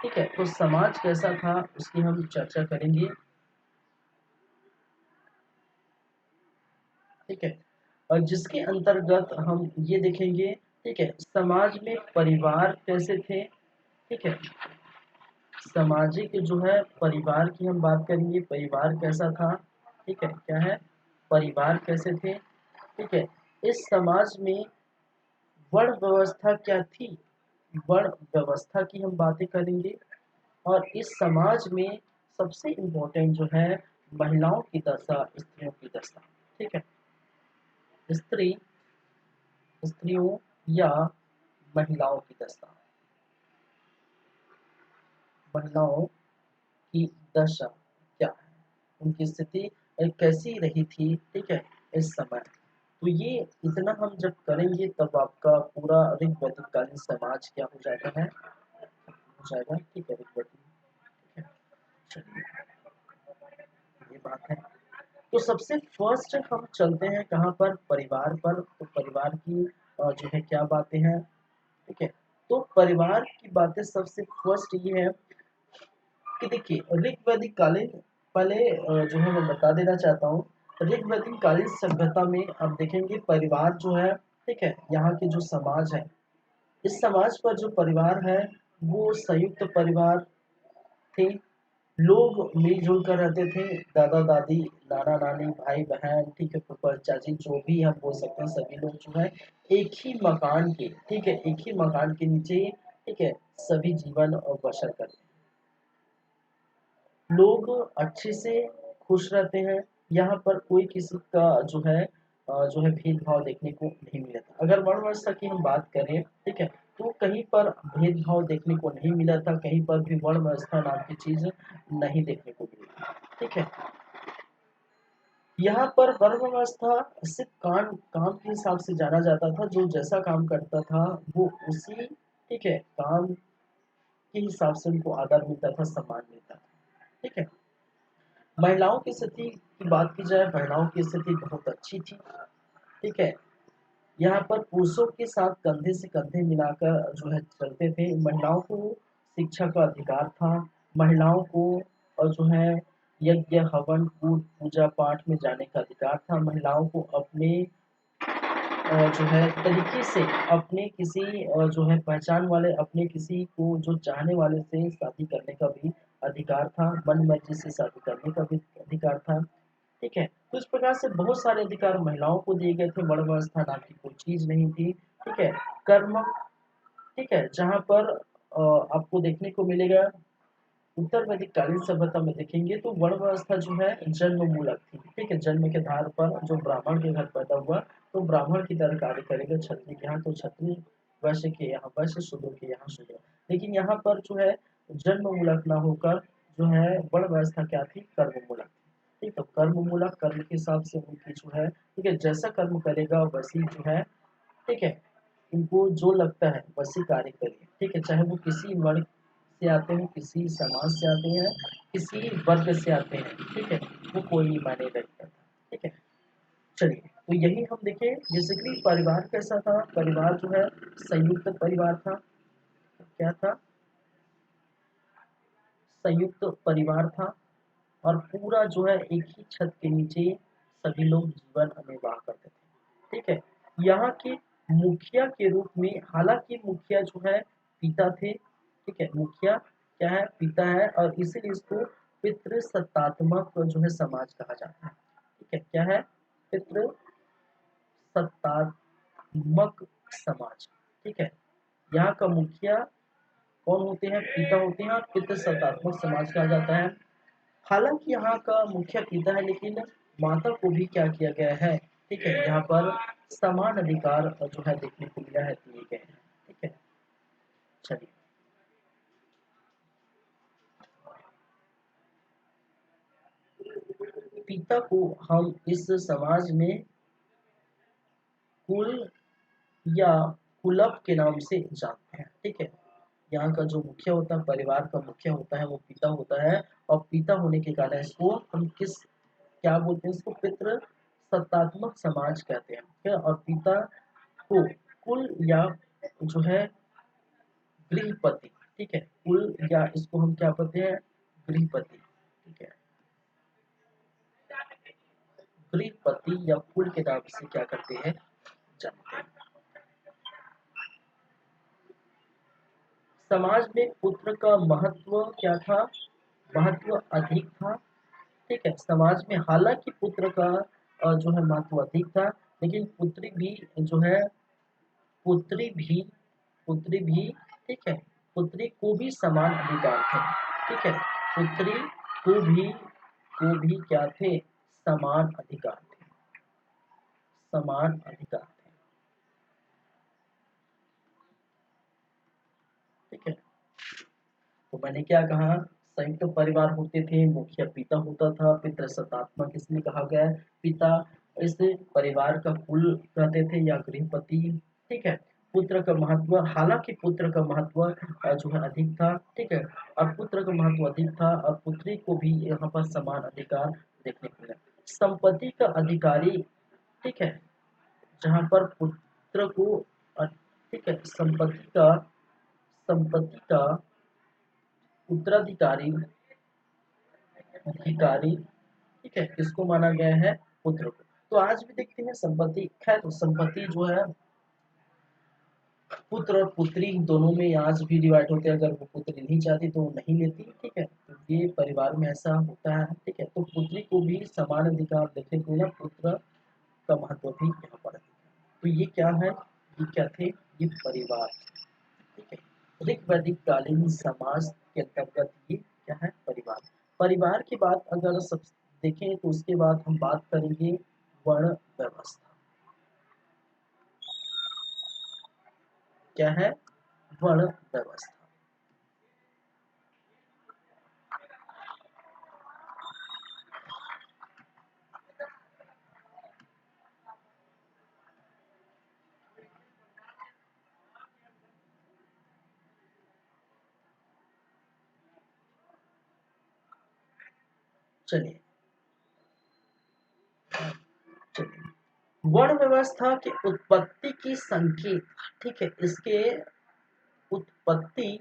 ठीक है, तो समाज कैसा था उसकी हम चर्चा करेंगे। ठीक है, और जिसके अंतर्गत हम ये देखेंगे। ठीक है, समाज में परिवार कैसे थे। ठीक है, सामाजिक जो है परिवार की हम बात करेंगे, परिवार कैसा था। ठीक है, क्या है, परिवार कैसे थे। ठीक है, इस समाज में वर्ण व्यवस्था क्या थी, वर्ण व्यवस्था की हम बातें करेंगे। और इस समाज में सबसे इम्पोर्टेंट जो है महिलाओं की दशा, स्त्रियों की दशा। ठीक है, स्त्री, स्त्रियों या महिलाओं की दशा, महिलाओं की दशा क्या है, उनकी स्थिति कैसी रही थी। ठीक है, इस समय। तो ये इतना हम जब करेंगे तब आपका पूरा ऋग्वैदिक कालीन समाज क्या हो जाता है, हो जाएगा। ठीक है, ऋग्वैदिक। ठीक है, चलिए ये बात है। तो सबसे फर्स्ट हम चलते हैं कहाँ पर, परिवार पर। तो परिवार की जो है क्या बातें हैं। ठीक है, तो परिवार की बातें सबसे फर्स्ट ये है कि देखिए ऋग्वैदिक कालीन, पहले जो है मैं बता देना चाहता हूँ। ऋग्वैदिक कालीन सभ्यता में आप देखेंगे परिवार जो है, ठीक है, यहाँ के जो समाज है, इस समाज पर जो परिवार है वो संयुक्त परिवार थे। लोग मिलजुल कर रहते थे, दादा दादी, नाना नानी, भाई बहन, ठीक है, फूफा चाची, जो भी हम बोल सकते हैं, सभी लोग जो है एक ही मकान के, ठीक है, एक ही मकान के नीचे, ठीक है, सभी जीवन और बसर करते हैं। लोग अच्छे से खुश रहते हैं। यहाँ पर कोई किसी का जो है भेदभाव देखने को नहीं मिला था। अगर वर्ण व्यवस्था की हम बात करें, ठीक है, तो कहीं पर भेदभाव देखने को नहीं मिला था, कहीं पर भी वर्ण व्यवस्था नाम की चीज नहीं देखने को मिली। ठीक है, यहाँ पर वर्ण व्यवस्था सिर्फ काम काम के हिसाब से जाना जाता था। जो जैसा काम करता था वो उसी, ठीक है, काम के हिसाब से उनको आदर मिलता था, सम्मान मिलता था। ठीक है, महिलाओं की स्थिति की बात की जाए, महिलाओं की स्थिति बहुत अच्छी थी। ठीक है, यहाँ पर पुरुषों के साथ कंधे से कंधे मिलाकर जो है चलते थे। महिलाओं को शिक्षा का अधिकार था। महिलाओं को और जो है यज्ञ हवन कूट पूजा पाठ में जाने का अधिकार था। महिलाओं को अपने जो है तरीके से अपने किसी जो है पहचान वाले, अपने किसी को जो चाहने वाले से शादी करने का भी अधिकार था। मन मर्जी से शादी करने का भी अधिकार था। ठीक है, तो इस प्रकार से बहुत सारे अधिकार महिलाओं को दिए गए थे। वर्ण व्यवस्था नाम की कोई चीज नहीं थी। ठीक है, कर्म, ठीक है, जहाँ पर आपको देखने को मिलेगा उत्तर वैदिक कालीन सभ्यता में देखेंगे तो वर्ण व्यवस्था जो है जन्म मूलक थी। ठीक है, जन्म के आधार पर जो ब्राह्मण के घर पैदा हुआ तो ब्राह्मण की तरह कार्य करेगा, क्षत्रिय के यहाँ तो क्षत्रिय, वैश्य के यहाँ वैश्य, शूद्र के यहाँ शूद्र। लेकिन यहाँ पर जो है जन्म मूलक ना होकर जो है वर्ण व्यवस्था क्या थी, कर्म मूलक थी। ठीक है, कर्म मूलक, कर्म के हिसाब से उनकी जो है, ठीक है, जैसा कर्म करेगा वैसी जो है, ठीक है, उनको जो लगता है वैसी कार्य करिए। ठीक है, चाहे वो किसी वर्ण से आते हैं, किसी समाज से आते हैं, किसी वर्ग से आते हैं। ठीक है, वो कोई नहीं मायने रखता था। ठीक है, चलिए तो यही हम देखें बेसिकली परिवार कैसा था। परिवार जो है संयुक्त परिवार था। क्या था, संयुक्त परिवार था। और पूरा जो है एक ही छत के नीचे सभी लोग जीवन निर्वाह करते थे। ठीक है, यहाँ के मुखिया के रूप में, हालांकि मुखिया जो है पिता थे। ठीक है, मुखिया क्या है, पिता है, और इसीलिए इसको पितृ सत्तात्मक जो है समाज कहा जाता है। ठीक है, क्या है, पितृ सत्तात्मक समाज। ठीक है, यहाँ का मुखिया कौन होते हैं, पिता होते हैं, और पितृ सत्तात्मक समाज कहा जाता है। हालांकि यहाँ का मुखिया पिता है, लेकिन माता को भी क्या किया गया है, ठीक है, यहाँ पर समान अधिकार जो है देखने को मिला है, दिए गए हैं। ठीक है, चलिए पिता को हम इस समाज में कुल या कुलप के नाम से जानते हैं। ठीक है, यहाँ का जो मुखिया होता है, परिवार का मुखिया होता है, वो पिता होता है। और पिता होने के कारण इसको हम किस क्या बोलते हैं, इसको पितृ सत्तात्मक समाज कहते हैं। ठीक है, और पिता को कुल या जो है गृहपति, ठीक है, कुल या इसको हम क्या कहते हैं, गृहपति। ठीक है, गृहपति या कुल के नाम से क्या करते हैं, जानते हैं। समाज में पुत्र का महत्व क्या था, महत्व अधिक था। ठीक है, समाज में हालांकि पुत्र का जो है महत्व अधिक था, लेकिन पुत्री भी जो है, पुत्री भी पुत्री भी ठीक है, पुत्री को भी समान अधिकार थे। ठीक है, पुत्री को भी क्या थे, समान अधिकार थे, समान अधिकार थे। ठीक है, तो मैंने क्या कहा, संयुक्त परिवार होते थे, मुखिया पिता होता था, पितृ सत्तात्मक इसलिए कहा गया है। पिता इस परिवार का कुल कहते थे या गृहपति। ठीक है, पुत्र का महत्व, हालांकि पुत्र का महत्व जो है अधिक था। ठीक है, और पुत्र का महत्व अधिक था, और पुत्री को भी यहाँ पर समान अधिकार देखने को मिला। संपत्ति का अधिकारी, ठीक है, जहाँ पर पुत्र को ठीक है, संपत्ति का उत्तराधिकारी अधिकारी, ठीक है, किसको माना गया है, पुत्र को। तो आज भी देखते हैं संपत्ति, खैर तो संपत्ति जो है पुत्र और पुत्री दोनों में आज भी डिवाइड होते हैं। अगर वो पुत्री नहीं चाहती तो वो नहीं लेती। ठीक है, तो ये परिवार में ऐसा होता है। ठीक है, तो पुत्री को भी समान अधिकार देखने को मिला, पुत्र का महत्व भी यहाँ पर है। तो ये क्या है, ये क्या थे, ये परिवार। ठीक है, ऋग वैदिक कालीन समाज के अंतर्गत ये क्या है, परिवार। परिवार की बात अगर सब देखें तो उसके बाद हम बात करेंगे वर्ण व्यवस्था। क्या है, वर्ण व्यवस्था। चलिए, वर्ण व्यवस्था की उत्पत्ति की संकेत, ठीक है, इसके उत्पत्ति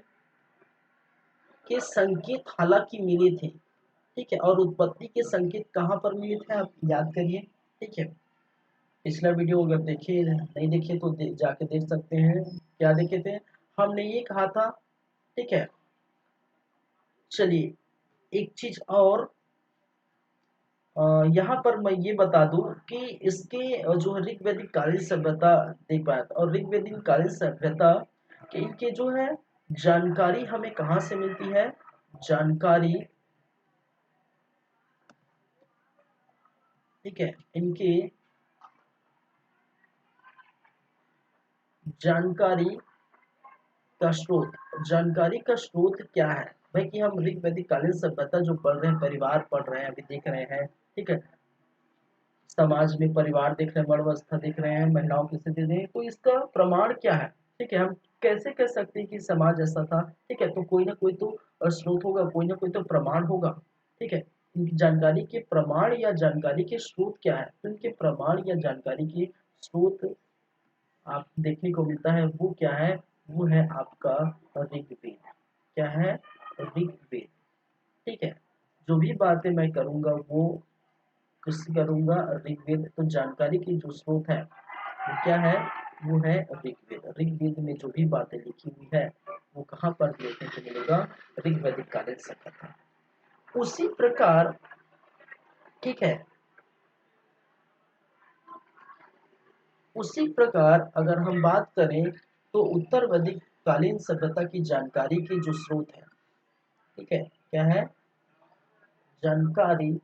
के संकेत हालांकि मिले थे। ठीक है, और उत्पत्ति के संकेत कहाँ पर मिले थे, आप याद करिए। ठीक है, पिछला वीडियो अगर देखे नहीं देखे तो जाके देख सकते हैं। क्या देखे थे, हमने ये कहा था। ठीक है, चलिए, एक चीज और यहाँ पर मैं ये बता दूं कि इसके जो है ऋग्वैदिक कालीन सभ्यता देख पाया था, और ऋग्वैदिक कालीन सभ्यता के इनके जो है जानकारी हमें कहाँ से मिलती है, जानकारी, ठीक है, इनके जानकारी का स्रोत, जानकारी का स्रोत क्या है भाई, कि हम ऋग्वैदिक कालीन सभ्यता जो पढ़ रहे हैं, परिवार पढ़ रहे हैं, अभी देख रहे हैं। ठीक है, समाज में परिवार देख रहे हैं, वर्ण व्यवस्था देख रहे हैं, महिलाओं की स्थिति देख रहे हैं, तो इसका प्रमाण क्या है। ठीक है, हम कैसे कह सकते हैं कि समाज ऐसा था। ठीक है, तो कोई ना कोई तो स्रोत होगा, कोई ना कोई तो प्रमाण होगा। ठीक है, इनकी जानकारी के प्रमाण या जानकारी के स्रोत क्या है, तो इनके प्रमाण या जानकारी के स्रोत आप देखने को मिलता है, वो क्या है, वो है आपका ऋग्वेद। क्या है, ऋग्वेद। ठीक है, जो भी बातें मैं करूंगा वो किससे करूंगा, ऋग्वेद। तो जानकारी की जो स्रोत है वो क्या है, वो है ऋग्वेद। ऋग्वेद में जो भी बातें लिखी हुई है वो कहाँ पर देखने को मिलेगा, ऋग्वैदिक कालीन सभ्यता। उसी प्रकार, ठीक है, उसी प्रकार अगर हम बात करें तो उत्तर वैदिक कालीन सभ्यता की जानकारी की जो स्रोत है, ठीक है, क्या है, जानकारी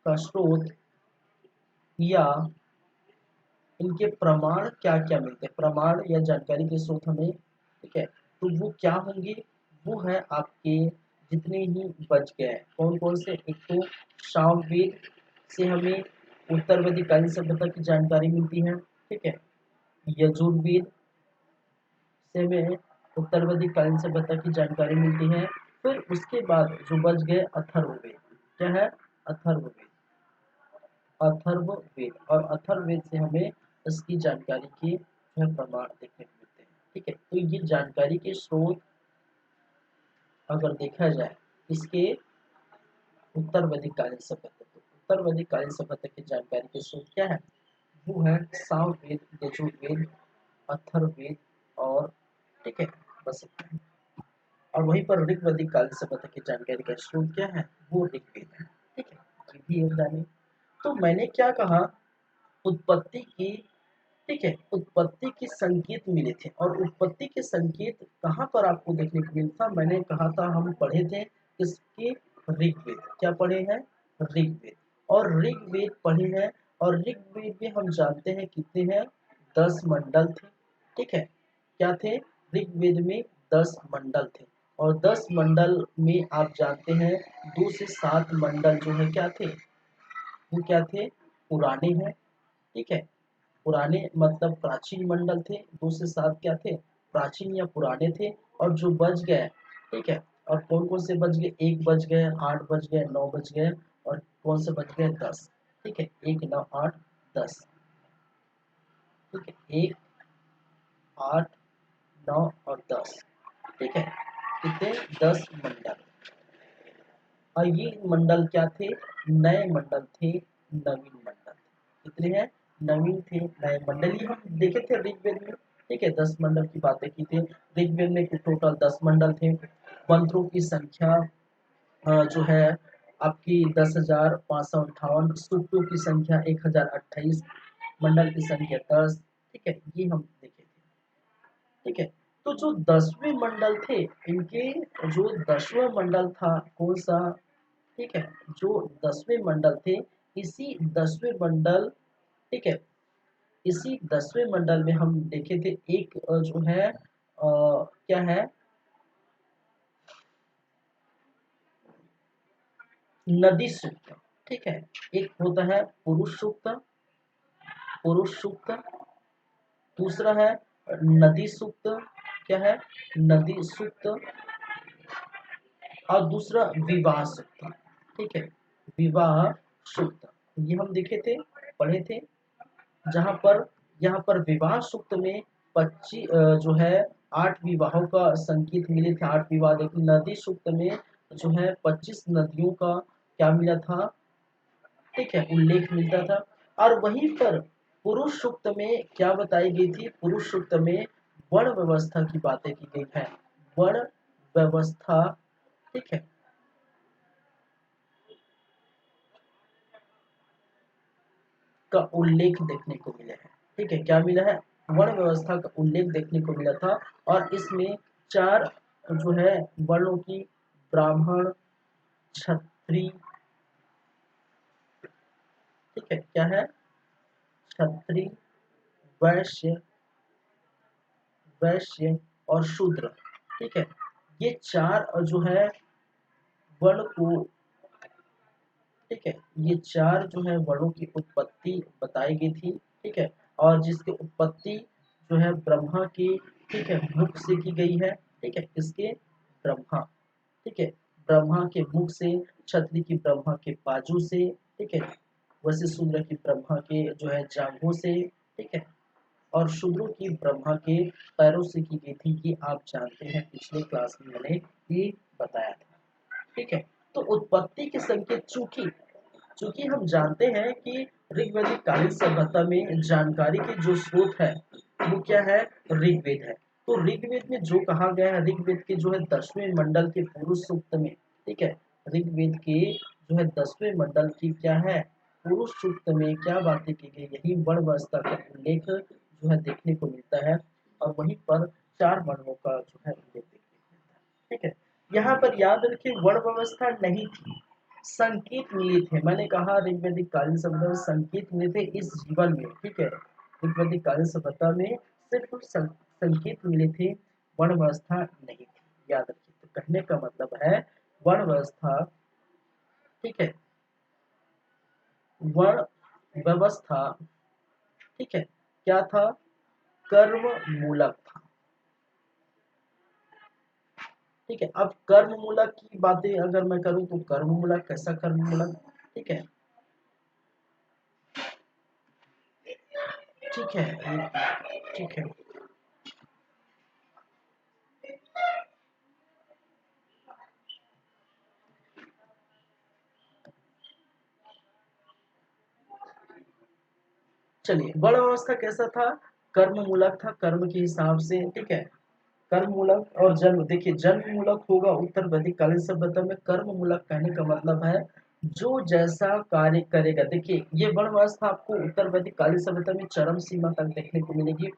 का स्रोत या इनके प्रमाण क्या क्या मिलते हैं, प्रमाण या जानकारी के स्रोत हमें, ठीक है, तो वो क्या होंगे, वो है आपके जितने ही बच गए हैं, कौन कौन से, एक तो सामवेद से हमें उत्तर वैदिक कालीन सभ्यता की जानकारी मिलती है। ठीक है, यजुर्वेद से हमें उत्तर वैदिक कालीन सभ्यता की जानकारी मिलती है। फिर उसके बाद जो बच गए अथर्ववेद, क्या है? अथर्ववेद। अथर्ववेद और अथर्ववेद से हमें इसकी जानकारी के जो है प्रमाण देखने को मिलते हैं। ठीक है, तो ये जानकारी के स्रोत अगर देखा जाए इसके उत्तर वैदिक कालीन सभ्यता, तो उत्तर वैदिक कालीन सभ्यता की जानकारी के स्रोत क्या है? वो है सामवेद, यजुर्वेद, अथर्ववेद और, ठीक है, बस इतना ही। और वहीं पर ऋग्वैदिक कालीन सभ्यता की जानकारी का स्रोत क्या है? वो ऋग्वेद है। ठीक है, ये भी हम जाने। तो मैंने क्या कहा? उत्पत्ति की, ठीक है, उत्पत्ति के संकेत मिले थे। और उत्पत्ति के संकेत कहाँ पर आपको देखने को मिलता? मैंने कहा था हम पढ़े थे किसके? ऋग्वेद। क्या पढ़े हैं? ऋग्वेद। और ऋग्वेद पढ़े हैं। और ऋग्वेद में हम जानते हैं कितने हैं? 10 मंडल थे। ठीक है, क्या थे? ऋग्वेद में 10 मंडल थे। और 10 मंडल में आप जानते हैं 2 से 7 मंडल जो है क्या थे? वो क्या थे? पुराने हैं। ठीक है, पुराने मतलब प्राचीन मंडल थे। 2 से 7 क्या थे? प्राचीन या पुराने थे। और जो बच गए, ठीक है, और कौन कौन से बच गए? 1 बच गए, 8 बच गए, 9 बच गए, और कौन से बच गए? 10। ठीक है, 1 9 8 10। ठीक है, 1 8 9 और 10। ठीक है, कितने? 10 मंडल। और ये मंडल क्या थे? नए मंडल थे, नवीन मंडल थे। कितने हैं? नवीन थे, नए मंडल। ये हम देखे थे ऋग्वेद में। ठीक है, 10 मंडल की बातें की थी ऋग्वेद में। टोटल 10 मंडल थे। मंत्रों की संख्या जो है आपकी 10,558। सूक्तों की संख्या 1,028। मंडल की संख्या 10। ठीक है, ये हम देखे थे। ठीक है, तो जो 10वें मंडल थे, इनके जो 10वां मंडल था कौन सा? ठीक है, जो 10वें मंडल थे, इसी 10वें मंडल, ठीक है, इसी 10वें मंडल में हम देखे थे एक जो है क्या है? नदी सूक्त। ठीक है, एक होता है पुरुष सूक्त, पुरुष सूक्त। दूसरा है नदी सूक्त। क्या है? नदी सूक्त। और दूसरा विवाह सूक्त। ठीक है, विवाह सूक्त। ये हम देखे थे, पढ़े थे। जहां पर यहाँ पर विवाह सूक्त में 25 जो है 8 विवाहों का संकेत मिले थे। 8 विवाह देखिए। नदी सूक्त में जो है 25 नदियों का क्या मिला था? ठीक है, उल्लेख मिलता था। और वहीं पर पुरुष सूक्त में क्या बताई गई थी? पुरुष सूक्त में वर्ण व्यवस्था की बातें की गई है। वर्ण व्यवस्था, ठीक है, का उल्लेख देखने को मिला है। ठीक है, क्या मिला है? वर्ण व्यवस्था का उल्लेख देखने को मिला था। और इसमें 4 जो है वर्णों की, ब्राह्मण, क्षत्रिय, ठीक है, क्या है? क्षत्रिय, वैश्य, वैश्य और शूद्र। ठीक है, ये 4 जो है वर्ण को, ठीक है, ये 4 जो है वर्णों की उत्पत्ति बताई गई थी। ठीक है, और जिसकी उत्पत्ति जो है ब्रह्मा की, ठीक है, मुख से की गई है। ठीक है, किसके? ब्रह्मा। ठीक है, ब्रह्मा के मुख से, क्षत्रिय की ब्रह्मा के बाजू से, ठीक है, वैसे शूद्र की ब्रह्मा के जो है जांघों से, ठीक है, और शूद्रों की ब्रह्मा के पैरों से की गई थी। कि आप जानते हैं पिछले क्लास में मैंने ये बताया था। ठीक है, तो उत्पत्ति के संकेत, चूंकि चूंकि हम जानते हैं कि ऋग्वैदिक कालीन सभ्यता में जानकारी के जो स्रोत है वो क्या है? ऋग्वेद है। तो ऋग्वेद में जो कहा गया है, ऋग्वेद के जो है 10वें मंडल के पुरुष सूक्त में, ठीक है, ऋग्वेद के जो है 10वें मंडल की क्या है? पुरुष सूक्त में क्या बातें की गई? यही वर्ण व्यवस्था का उल्लेख जो है देखने को मिलता है। और वहीं पर 4 वर्णों का जो है उल्लेख देखने को मिलता है। ठीक है, यहाँ पर याद रखिए वर्ण व्यवस्था नहीं थी, संकेत मिले थे। मैंने कहा ऋग्वैदिक कालीन सभ्यता में संकेत मिले थे इस जीवन में। ठीक है, ऋग्वैदिक कालीन सभ्यता में सिर्फ संकेत मिले थे, वर्ण व्यवस्था नहीं थी। याद रखिए, तो कहने का मतलब है वर्ण व्यवस्था, ठीक है, वर्ण व्यवस्था, ठीक है, क्या था? कर्म मूलक था। ठीक है, अब कर्म मूलक की बातें अगर मैं करूं तो कर्म मूलक कैसा कर्म मूलक? ठीक है, ठीक है, ठीक है। चलिए, वर्ण व्यवस्था कैसा था? कर्म मूलक था, कर्म के हिसाब से। ठीक है, कर्म मूलक और जन्म, देखिए जन्म मूलक होगा उत्तर वैदिक कालीन सभ्यता में। कर्म मूलक कहने का मतलब है जो जैसा कार्य करेगा। देखिए ये वर्ण व्यवस्था आपको उत्तर वैदिक कालीन सभ्यता में चरम सीमा तक देखने को मिलेगी,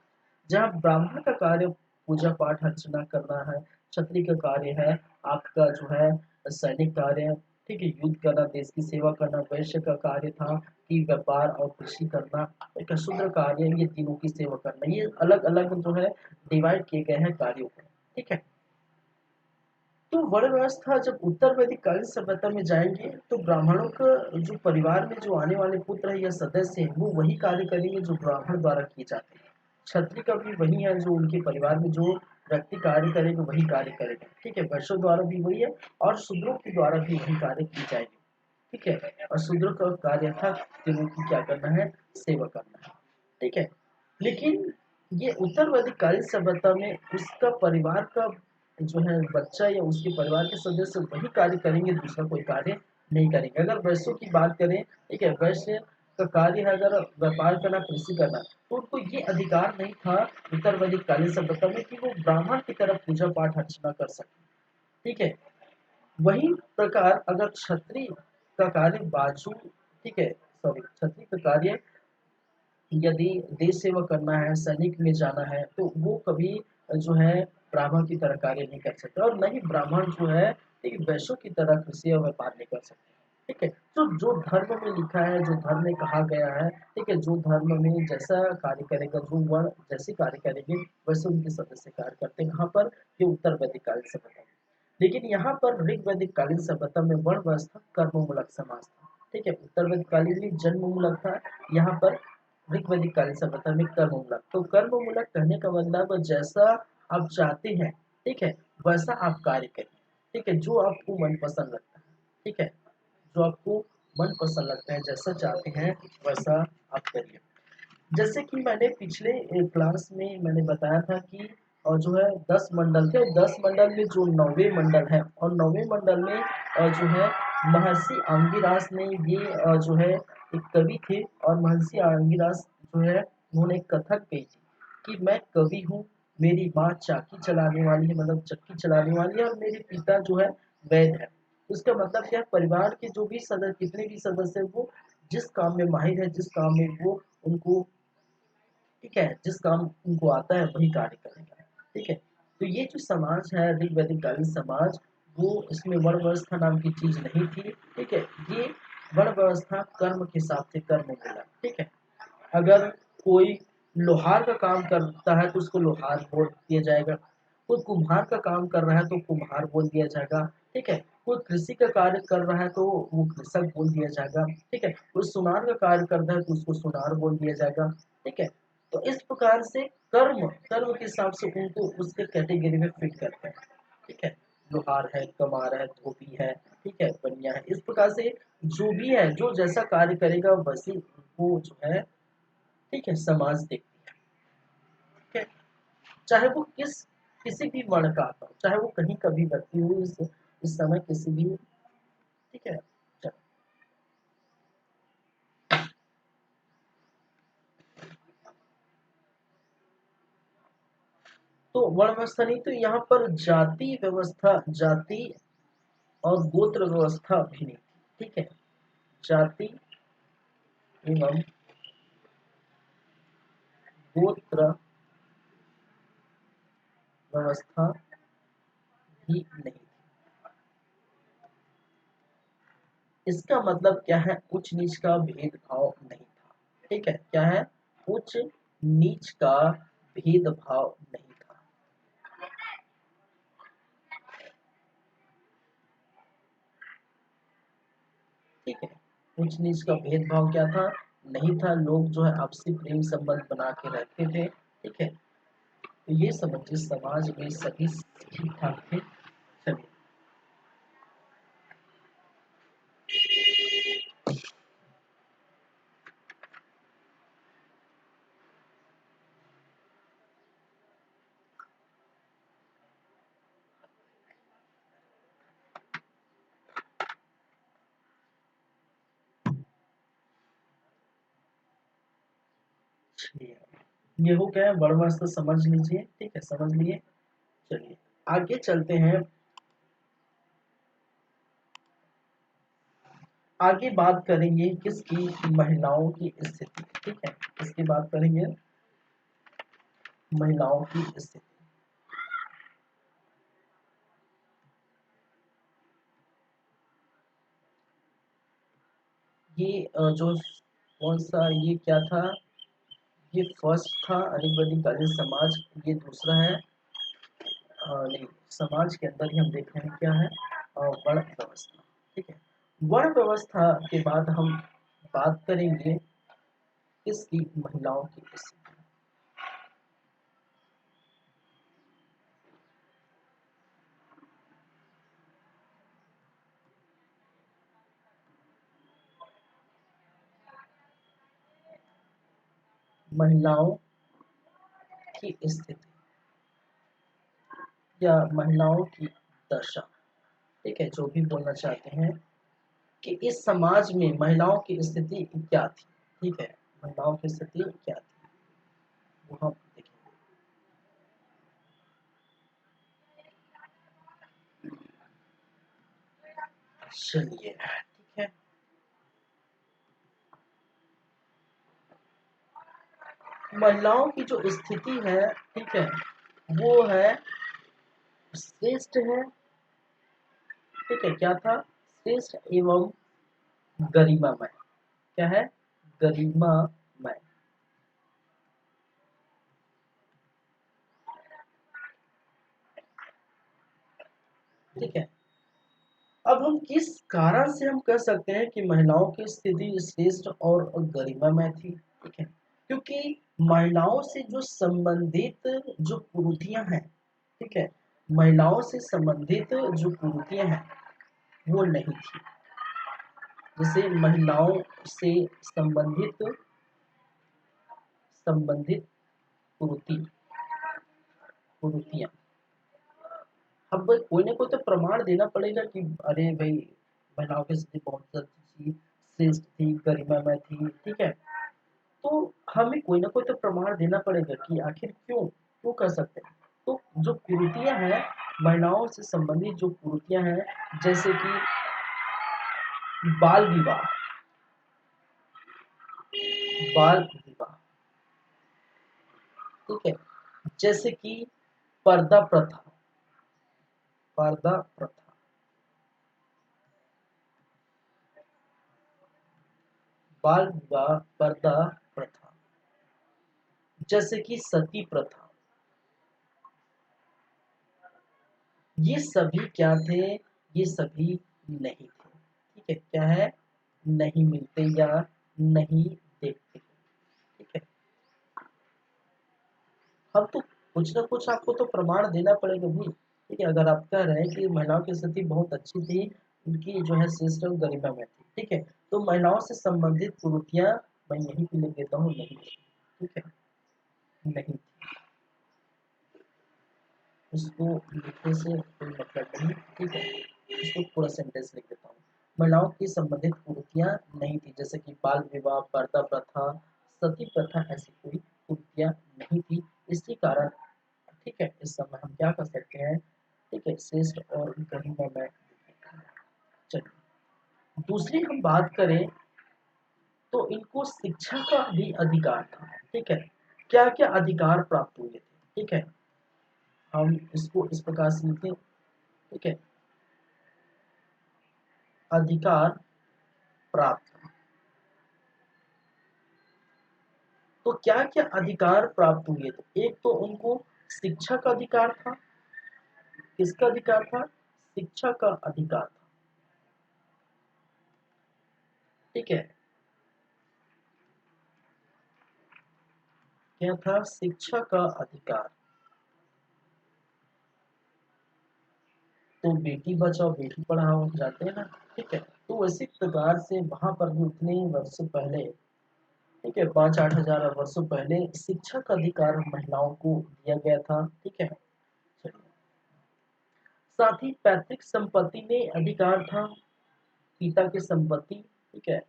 जहाँ ब्राह्मण का कार्य पूजा पाठ अर्चना करना है, क्षत्रिय का कार्य है आपका जो है सैनिक कार्य, ठीक है, युद्ध करना, देश की सेवा करना। वैश्य का कार्य था कि व्यापार और कृषि करना। एक शूद्र कार्य ये तीनों की सेवा करना। ये अलग अलग जो है डिवाइड किए गए हैं कार्यों को। ठीक है, तो वर्ण व्यवस्था जब उत्तर वैदिक कालीन सभ्यता में जाएंगे तो ब्राह्मणों का जो परिवार में जो आने वाले पुत्र है या सदस्य है वो वही कार्य करेंगे जो ब्राह्मण द्वारा किए जाते हैं। क्षत्रिय का भी वही है, जो उनके परिवार में जो व्यक्ति कार्य करेगा वही कार्य करेगा। ठीक है, वैश्यों द्वारा भी वही है और शूद्रों के द्वारा भी वही कार्य की जाएगी। ठीक है, और शूद्रों का कार्य था तीनों की क्या करना है, सेवा करना है। ठीक है, लेकिन ये उत्तर वैदिक कालीन सभ्यता में उसका परिवार का जो है बच्चा या उसके परिवार के सदस्य वही कार्य करेंगे, दूसरा कोई कार्य नहीं करेंगे। अगर वैश्यों की बात करें, ठीक है, वैश्य का कार्य है अगर व्यापार करना, कृषि करना, तो उनको ये अधिकार नहीं था उत्तर वैदिक कालीन सभ्यता में कि वो ब्राह्मण की तरह पूजा पाठ अर्चना कर सके। ठीक है, वही प्रकार अगर क्षत्रिय का कार्य बाजू, ठीक है, सॉरी, क्षत्रिय का कार्य यदि देश सेवा करना है, सैनिक में जाना है, तो वो कभी जो है ब्राह्मण की तरह कार्य नहीं कर सकते, और न ही ब्राह्मण जो है एक वैश्यों की तरह कृषि और व्यापार नहीं कर सकते। ठीक है, तो जो धर्म में लिखा है, जो धर्म में कहा गया है, ठीक है, जो धर्म में जैसा कार्य करेगा, जो वर्ण जैसे कार्य करेंगे वैसे उनके सदस्य कार्य करते हैं। कहाँ पर? ये उत्तर वैदिक कालीन सभ्यता में। लेकिन यहाँ पर ऋग वैदिक कालीन सभ्यता में वर्ण व्यवस्था कर्ममूलक समाज था। ठीक है, उत्तर वैदिक कालीन में जन्म मूलक था, यहाँ पर ऋग वैदिक कालीन सभ्यता में कर्ममूलक। तो कर्ममूलक कहने का मतलब जैसा आप चाहते हैं, ठीक है, वैसा आप कार्य करिए। ठीक है, जो आपको मन पसंद लगता है। ठीक है, जो आपको मन पसंद लगता है, जैसा चाहते हैं वैसा आप करिए। जैसे कि मैंने पिछले क्लास में मैंने बताया था कि और जो है 10 मंडल थे, 10 मंडल में जो 9वें मंडल है, और 9वें मंडल में जो है महर्षि आंगिरास ने ये जो है एक कवि थे, और महर्षि आंगिरास जो है उन्होंने एक कथक कही थी कि मैं कवि हूँ, मेरी माँ चाकी चलाने वाली है, मतलब चक्की चलाने वाली है, और मेरे पिता जो है वैद्य है। उसका मतलब क्या है, परिवार के जो भी सदस्य, कितने भी सदस्य हैं, वो जिस काम में माहिर है, जिस काम में वो उनको, ठीक है, जिस काम उनको आता है वही कार्य करेगा। ठीक है, तो ये जो समाज है ऋग वैदिक कालीन समाज, वो इसमें वर्ण व्यवस्था नाम की चीज नहीं थी। ठीक है, ये वर्ण व्यवस्था कर्म के हिसाब से कर्म मिला। ठीक है, अगर कोई लोहार का काम करता है तो उसको लोहार बोल दिया जाएगा, कोई कुम्हार का काम कर रहा है तो कुम्हार बोल दिया जाएगा। ठीक है, कोई कृषि का कार्य कर रहा है तो वो कृषक बोल दिया जाएगा। ठीक है, कोई सुनार का कार्य करता है तो उसको सुनार बोल दिया जाएगा। ठीक है, तो इस प्रकार से कर्म कर्म के हिसाब से उनको उसके कैटेगरी में फिट करते हैं। ठीक है, लोहार है, कमार है, धोबी है, ठीक है, बनिया है, इस प्रकार से जो भी है, जो जैसा कार्य करेगा वैसे वो जो है, ठीक है, समाज देखती है। ठीक है, चाहे वो किसी भी वर्ण का आता हो, चाहे वो कहीं का भी व्यक्ति हो, इस समय किसी भी। ठीक है, चलो। तो वर्ण व्यवस्था नहीं, तो यहाँ पर जाति व्यवस्था, जाति और गोत्र व्यवस्था भी नहीं। ठीक है, जाति एवं गोत्र व्यवस्था भी नहीं। इसका मतलब क्या है, उच्च नीच का भेदभाव नहीं था। ठीक है, क्या है, उच्च नीच का भेदभाव नहीं था। ठीक है, उच्च नीच का भेदभाव क्या था, नहीं था। लोग जो है आपसी प्रेम संबंध बना के रहते थे। ठीक है। तो ये समझिए समाज में सभी ठीक ठाक थे। चलिए ये हो गया है वर्णमाला समझ लीजिए, ठीक है, समझ लिए। चलिए आगे चलते हैं। आगे बात करेंगे किसकी, महिलाओं की स्थिति, ठीक है, किसकी बात करेंगे, महिलाओं की स्थिति। ये जो कौन सा ये क्या था, ये फर्स्ट था अरिबदी कालीन समाज, ये दूसरा है नहीं, समाज के अंदर ही हम देख रहे हैं क्या है, वर्ण व्यवस्था, ठीक है। वर्ण व्यवस्था के बाद हम बात करेंगे किसकी, महिलाओं की स्थिति। महिलाओं की स्थिति या महिलाओं की दशा, ठीक है, जो भी बोलना चाहते हैं कि इस समाज में महिलाओं की स्थिति क्या थी, ठीक है, महिलाओं की स्थिति क्या थी वो हम देखेंगे। चलिए ठीक है, महिलाओं की जो स्थिति है, ठीक है, वो है श्रेष्ठ है, ठीक है, क्या था, श्रेष्ठ एवं गरिमामय, क्या है, गरिमामय, ठीक है। अब हम किस कारण से हम कह सकते हैं कि महिलाओं की स्थिति श्रेष्ठ और गरिमामय थी, ठीक है, क्योंकि महिलाओं से जो संबंधित जो कुरीतियां हैं, ठीक है, महिलाओं से संबंधित जो कुरीतियां हैं वो नहीं थी। जैसे महिलाओं से संबंधित संबंधित कुरीति कुरीतियां, अब कोई ना कोई तो प्रमाण देना पड़ेगा कि अरे भाई महिलाओं की स्थिति बहुत अच्छी श्रेष्ठ थी, गरिमामय थी, ठीक है। तो हमें कोई ना कोई तो प्रमाण देना पड़ेगा कि आखिर क्यों क्यों कर सकते हैं। तो जो कुरीतियां हैं, महिलाओं से संबंधित जो कुरीतियां हैं, जैसे कि बाल विवाह, बाल विवाह, ठीक है, जैसे कि पर्दा प्रथा, पर्दा प्रथा, बाल विवाह, पर्दा प्रथा, जैसे कि सती प्रथा, ये सभी क्या थे, ये सभी नहीं थे, ठीक है, क्या है, नहीं मिलते या नहीं देखते, ठीक है। हम तो कुछ ना कुछ आपको तो प्रमाण देना पड़ेगा भी, ठीक है। अगर आप कह रहे हैं कि महिलाओं की स्थिति बहुत अच्छी थी, उनकी जो है सिस्टम गरिमा में थी, ठीक है, तो महिलाओं से संबंधित कुरीतियां मैं यहीं पे लिख देता हूँ, नहीं थी, ठीक है, नहीं, उसको लिखने से कोई मतलब नहीं, ठीक है, इसको पूरा सेंटेंस लिख देता हूँ। महिलाओं की संबंधित कुरीतियां नहीं थी, जैसे कि बाल विवाह, पर्दा प्रथा, सती प्रथा, ऐसी कोई कुरीतियां नहीं थी। इसी कारण, ठीक है, इस समय हम क्या कर सकते हैं, ठीक है, श्रेष्ठ और गरिमा में। चलिए दूसरी हम बात करें तो इनको शिक्षा का भी अधिकार था, ठीक है, क्या क्या अधिकार प्राप्त हुए थे, ठीक है, हम इसको इस प्रकार से लिखें, ठीक है, अधिकार प्राप्त, तो क्या क्या अधिकार प्राप्त हुए थे, एक तो उनको शिक्षा का अधिकार था, किसका अधिकार था, शिक्षा का अधिकार था, ठीक है, क्या था? शिक्षा का अधिकार। तो बेटी बचाओ बेटी पढ़ाओ जाते हैं ना, ठीक है। तो इसी प्रकार से वहां पर भी उतने ही वर्षों पहले, ठीक है, 5-8 हजार वर्षों पहले शिक्षा का अधिकार महिलाओं को दिया गया था, ठीक है। चलिए। साथ ही पैतृक संपत्ति में अधिकार था, पिता की संपत्ति, ठीक है।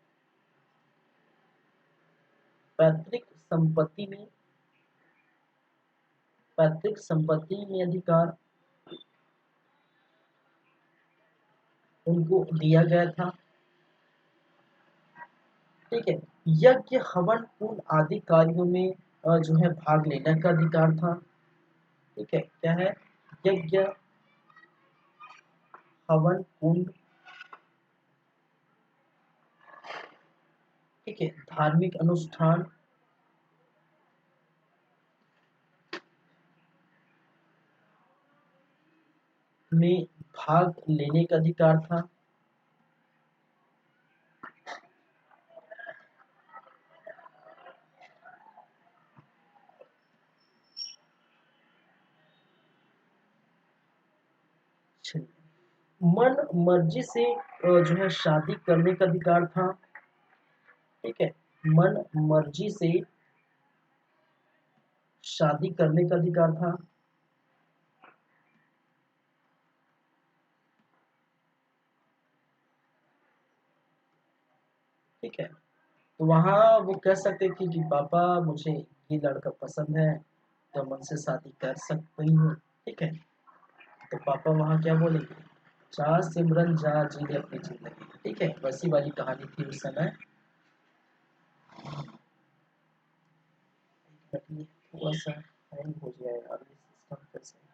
पैतृक संपत्ति में, पैतृक संपत्ति में अधिकार उनको दिया गया था, ठीक है। यज्ञ हवन पूर्ण आदि कार्यों में जो है भाग लेने का अधिकार था, ठीक है। क्या है? यज्ञ हवन कुंड, ठीक है, धार्मिक अनुष्ठान में भाग लेने का अधिकार था, मन मर्जी से जो है शादी करने का अधिकार था, ठीक है। मन मर्जी से शादी करने का अधिकार था, ठीक है। तो वहाँ वो कह सकते थे कि पापा मुझे ये लड़का पसंद है, तो मैं उनसे शादी कर सकती हूँ, ठीक है। तो पापा वहाँ क्या बोलेंगे? जा सिमरन जा जी ले अपनी जिंदगी, ठीक है। वैसी वाली कहानी थी उस समय। थोड़ा सा हैंग हो गया है यार ये सिस्टम कैसे।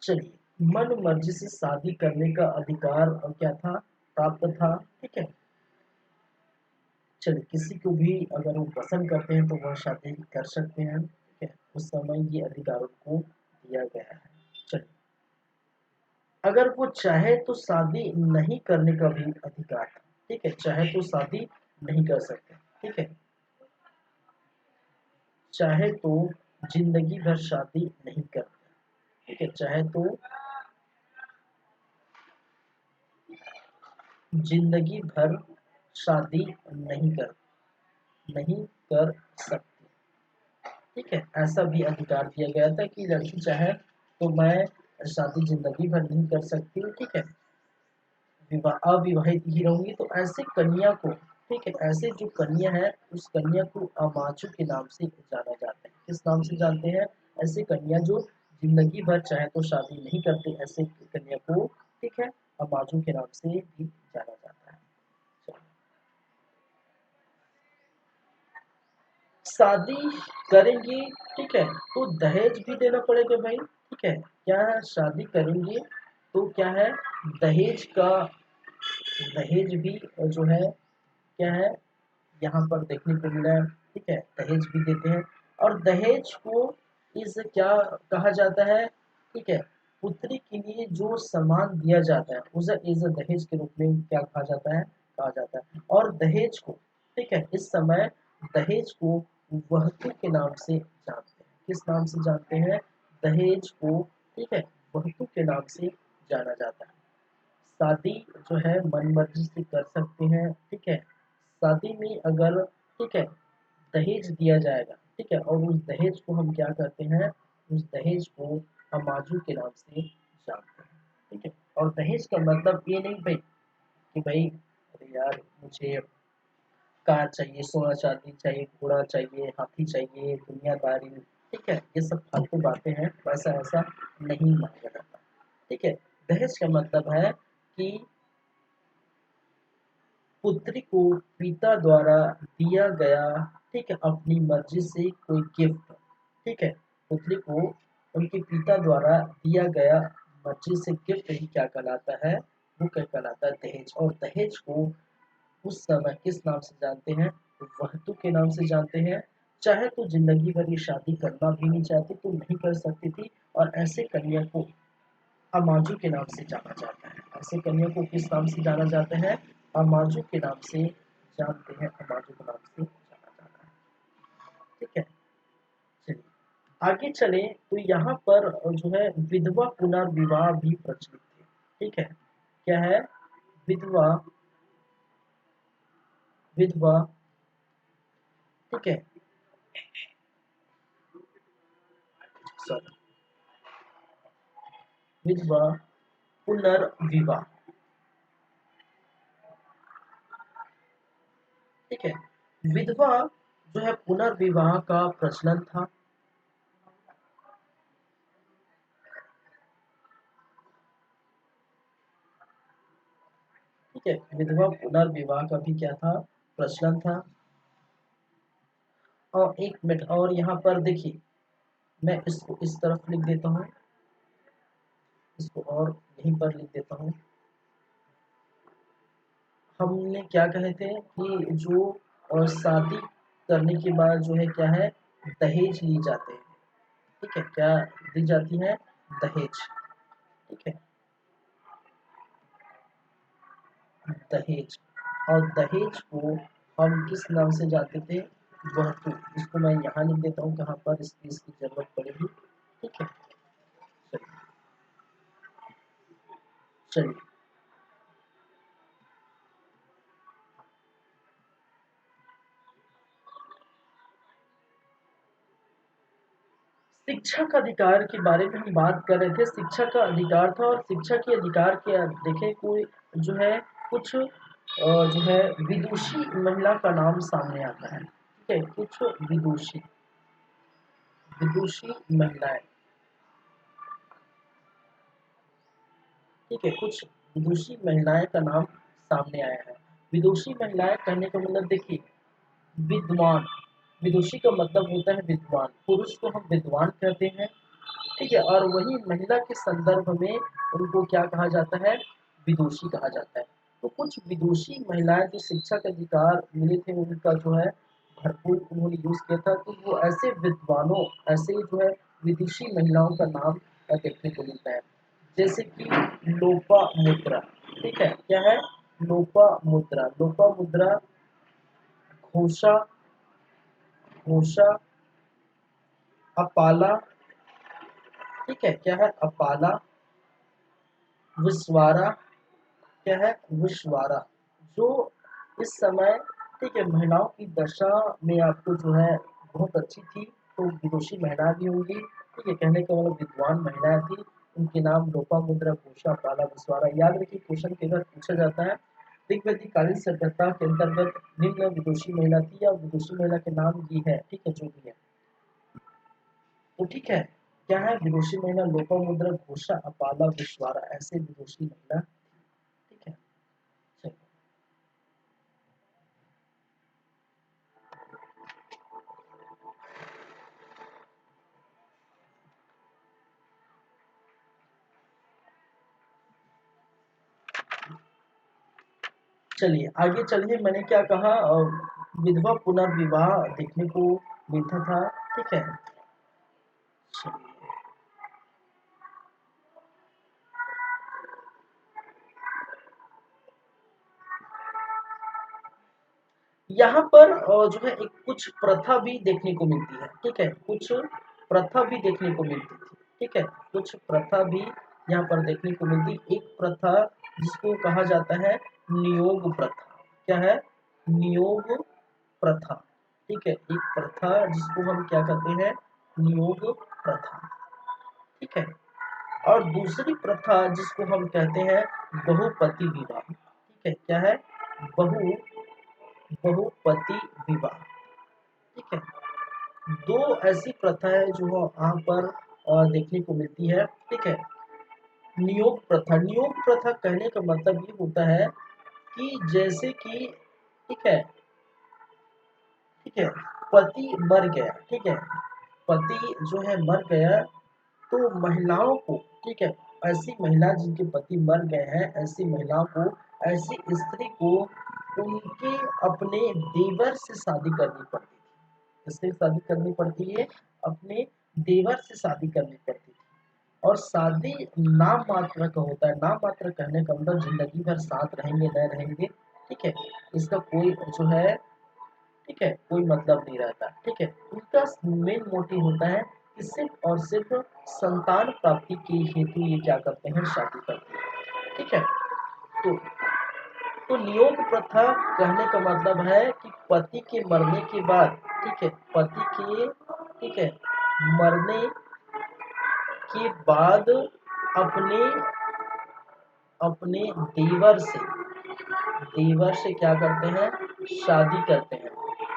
चलिए, मन मर्जी से शादी करने का अधिकार क्या था? प्राप्त था, ठीक है। चलिए, किसी को भी अगर वो पसंद करते हैं तो वह शादी कर सकते हैं, ठीक है। उस समय ये अधिकार उनको दिया गया है। चलिए, अगर वो चाहे तो शादी नहीं करने का भी अधिकार था, ठीक है। चाहे तो शादी नहीं कर सकते, ठीक है। चाहे तो जिंदगी भर शादी नहीं करते, ठीक है। चाहे तो जिंदगी भर शादी नहीं कर सकती, ठीक है। ऐसा भी अधिकार दिया गया था कि लड़की चाहे तो मैं शादी जिंदगी भर नहीं कर सकती हूँ, ठीक है। अविवाहित ही रहूंगी। तो ऐसे कन्या को, ठीक है, ऐसे जो कन्या है उस कन्या को अमाचु के नाम से जाना जाता है। किस नाम से जानते हैं? ऐसे कन्या जो जिंदगी भर चाहे तो शादी नहीं करते, ऐसे कन्या को, ठीक है, अमाचु के नाम से भी जाना जाता है। शादी करेंगे, ठीक है, तो दहेज भी देना पड़ेगा भाई, ठीक है। क्या है? शादी करेंगे तो क्या है? दहेज का, दहेज भी जो है क्या है यहाँ पर देखने को मिला है, ठीक है। दहेज भी देते हैं। और दहेज को इस क्या कहा जाता है, ठीक है। पुत्री के लिए जो सामान दिया जाता है उसे इस दहेज के रूप में क्या कहा जाता है? कहा जाता है। और दहेज को, ठीक है, इस समय दहेज को वहतु के नाम से जानते हैं। किस नाम से जानते हैं? दहेज को, ठीक है, वहतु के नाम से जाना जाता है। शादी जो है मन मर्जी से कर सकते हैं, ठीक है। शादी में अगर, ठीक है, दहेज दिया जाएगा, ठीक है, और उस दहेज को हम क्या करते हैं? उस दहेज को हम आजू के नाम से जानते हैं, ठीक है। और दहेज का मतलब ये नहीं भाई कि भाई अरे यार मुझे कार चाहिए, सोना चांदी चाहिए, घोड़ा चाहिए, हाथी चाहिए, दुनियादारी, ठीक है, ये सब फालतू बातें हैं। वैसा ऐसा नहीं मांगा जाता, ठीक है। दहेज का मतलब है कि पुत्री को पिता द्वारा दिया गया, ठीक है, अपनी मर्जी से कोई गिफ्ट, ठीक है। पुत्री को उनके पिता द्वारा दिया गया मर्जी से गिफ्ट ही क्या कहलाता है? वो क्या कहलाता है, दहेज। और दहेज को उस समय किस नाम से जानते हैं, वहतु के नाम से जानते हैं। चाहे तो जिंदगी भर ये शादी करना भी नहीं चाहती तो नहीं कर सकती थी, और ऐसे कन्या को अमाजू के नाम से जाना जाता है। ऐसे कन्या को किस नाम से जाना जाता है, अमाजू के नाम से जानते हैं, अमाजू के नाम से जाना जाता है। ठीक है, चलिए आगे चले तो यहाँ पर जो है विधवा पुनर्विवाह भी प्रचलित है। ठीक है, क्या है, विधवा, विधवा, ठीक है, सॉरी, विधवा पुनर्विवाह। ठीक है, विधवा जो है पुनर्विवाह का प्रचलन था। ठीक है, विधवा पुनर्विवाह का भी क्या था, प्रचलन था। और एक मिनट, और यहाँ पर देखिए, मैं इसको इस तरफ लिख देता हूँ, इसको और यहीं पर लिख देता हूँ। हमने क्या कहे थे कि जो शादी करने के बाद जो है क्या है, दहेज ली जाते हैं। ठीक है, क्या दी जाती है, दहेज। ठीक है, दहेज। और दहेज को हम किस नाम से जानते थे, वहतु। इसको मैं यहाँ लिख देता हूँ, कहाँ पर इसकी इसकी जरूरत पड़ेगी। ठीक है, चलिए, चलिए शिक्षा का अधिकार के बारे में हम बात कर रहे थे। शिक्षा का अधिकार था, और शिक्षा के अधिकार के देखे कोई जो है कुछ जो है विदुषी महिला का नाम सामने आता है। ठीक है, कुछ विदुषी, विदुषी महिलाएं। ठीक है, कुछ विदुषी महिलाएं का नाम सामने आया है। विदुषी महिलाएं कहने का मतलब देखिए, विद्वान, विदुषी का मतलब होता है विद्वान, पुरुष को हम विद्वान कहते हैं। ठीक है, और वही महिला के संदर्भ में उनको क्या कहा जाता है, विदुषी कहा जाता है। तो कुछ विदुषी महिलाएं जो शिक्षा के अधिकार मिले थे उनका जो है भरपूर उन्होंने यूज किया था। तो वो ऐसे विद्वानों, ऐसे जो है विदुषी महिलाओं का नाम देखने को मिलता है, जैसे कि लोपा मुद्रा। ठीक है, क्या है, लोपा मुद्रा, लोपा मुद्रा, घोषा, घोषा, अपाला। ठीक है, क्या है, अपाला, विश्वारा, क्या है, विश्वारा। जो इस समय, ठीक है, महिलाओं की दशा में आपको जो है बहुत अच्छी थी, तो विदुषी महिला भी होंगी। ठीक है, कहने का मतलब विद्वान महिलाएं थी, उनके नाम लोपा मुद्रा, घोषा, पाला, विश्वारा। याद रखिए, क्वेश्चन के अगर पूछा जाता है ऋग्वैदिक कालीन सभ्यता के अंतर्गत निम्न विदुषी महिला थी, या विदुषी महिला के नाम ये है। ठीक है, जो भी है, तो ठीक है, क्या है, विदुषी महिला लोपा मुद्रा, घोषा, अपाला, विश्वारा, ऐसे विदुषी महिला। ठीक है, चलिए, चलिए आगे चलिए। मैंने क्या कहा, विधवा पुनर्विवाह देखने को मिलता था। ठीक है, चलिए, यहाँ पर जो है एक कुछ प्रथा भी देखने को मिलती है। ठीक है, कुछ प्रथा भी देखने को मिलती थी। ठीक है, कुछ प्रथा भी यहाँ पर देखने को मिलती। एक प्रथा जिसको कहा जाता है नियोग प्रथा। क्या है, नियोग प्रथा। ठीक है, एक प्रथा जिसको हम क्या कहते हैं, नियोग प्रथा। ठीक है, और दूसरी प्रथा जिसको हम कहते हैं बहुपति विवाह। ठीक है, क्या है, बहु, बहुपति विवाह। ठीक है, दो ऐसी प्रथाएं जो यहाँ पर देखने को मिलती है। ठीक है, नियोग प्रथा, नियोग प्रथा कहने का मतलब ये होता है कि जैसे कि, ठीक है, ठीक है, पति मर गया। ठीक है, पति जो है मर गया, तो महिलाओं को, ठीक है, ऐसी महिला जिनके पति मर गए हैं, ऐसी महिलाओं को, ऐसी स्त्री को उनके अपने देवर से शादी करनी पड़ती थी। किससे शादी करनी पड़ती है? अपने देवर से शादी करनी पड़ती थी। और शादी नाम मात्र का होता है। नाम मात्र कहने का मतलब जिंदगी भर साथ रहेंगे न रहेंगे, ठीक है, इसका कोई जो है, ठीक है, कोई मतलब नहीं रहता। ठीक है, उनका मेन मोटिव होता है कि सिर्फ और सिर्फ संतान प्राप्ति के हेतु ये क्या करते हैं? शादी करते हैं। ठीक है, तो नियोग प्रथा कहने का मतलब है कि पति के मरने के बाद, ठीक है, पति के, ठीक है, मरने के बाद अपने अपने देवर से क्या करते हैं? शादी करते हैं।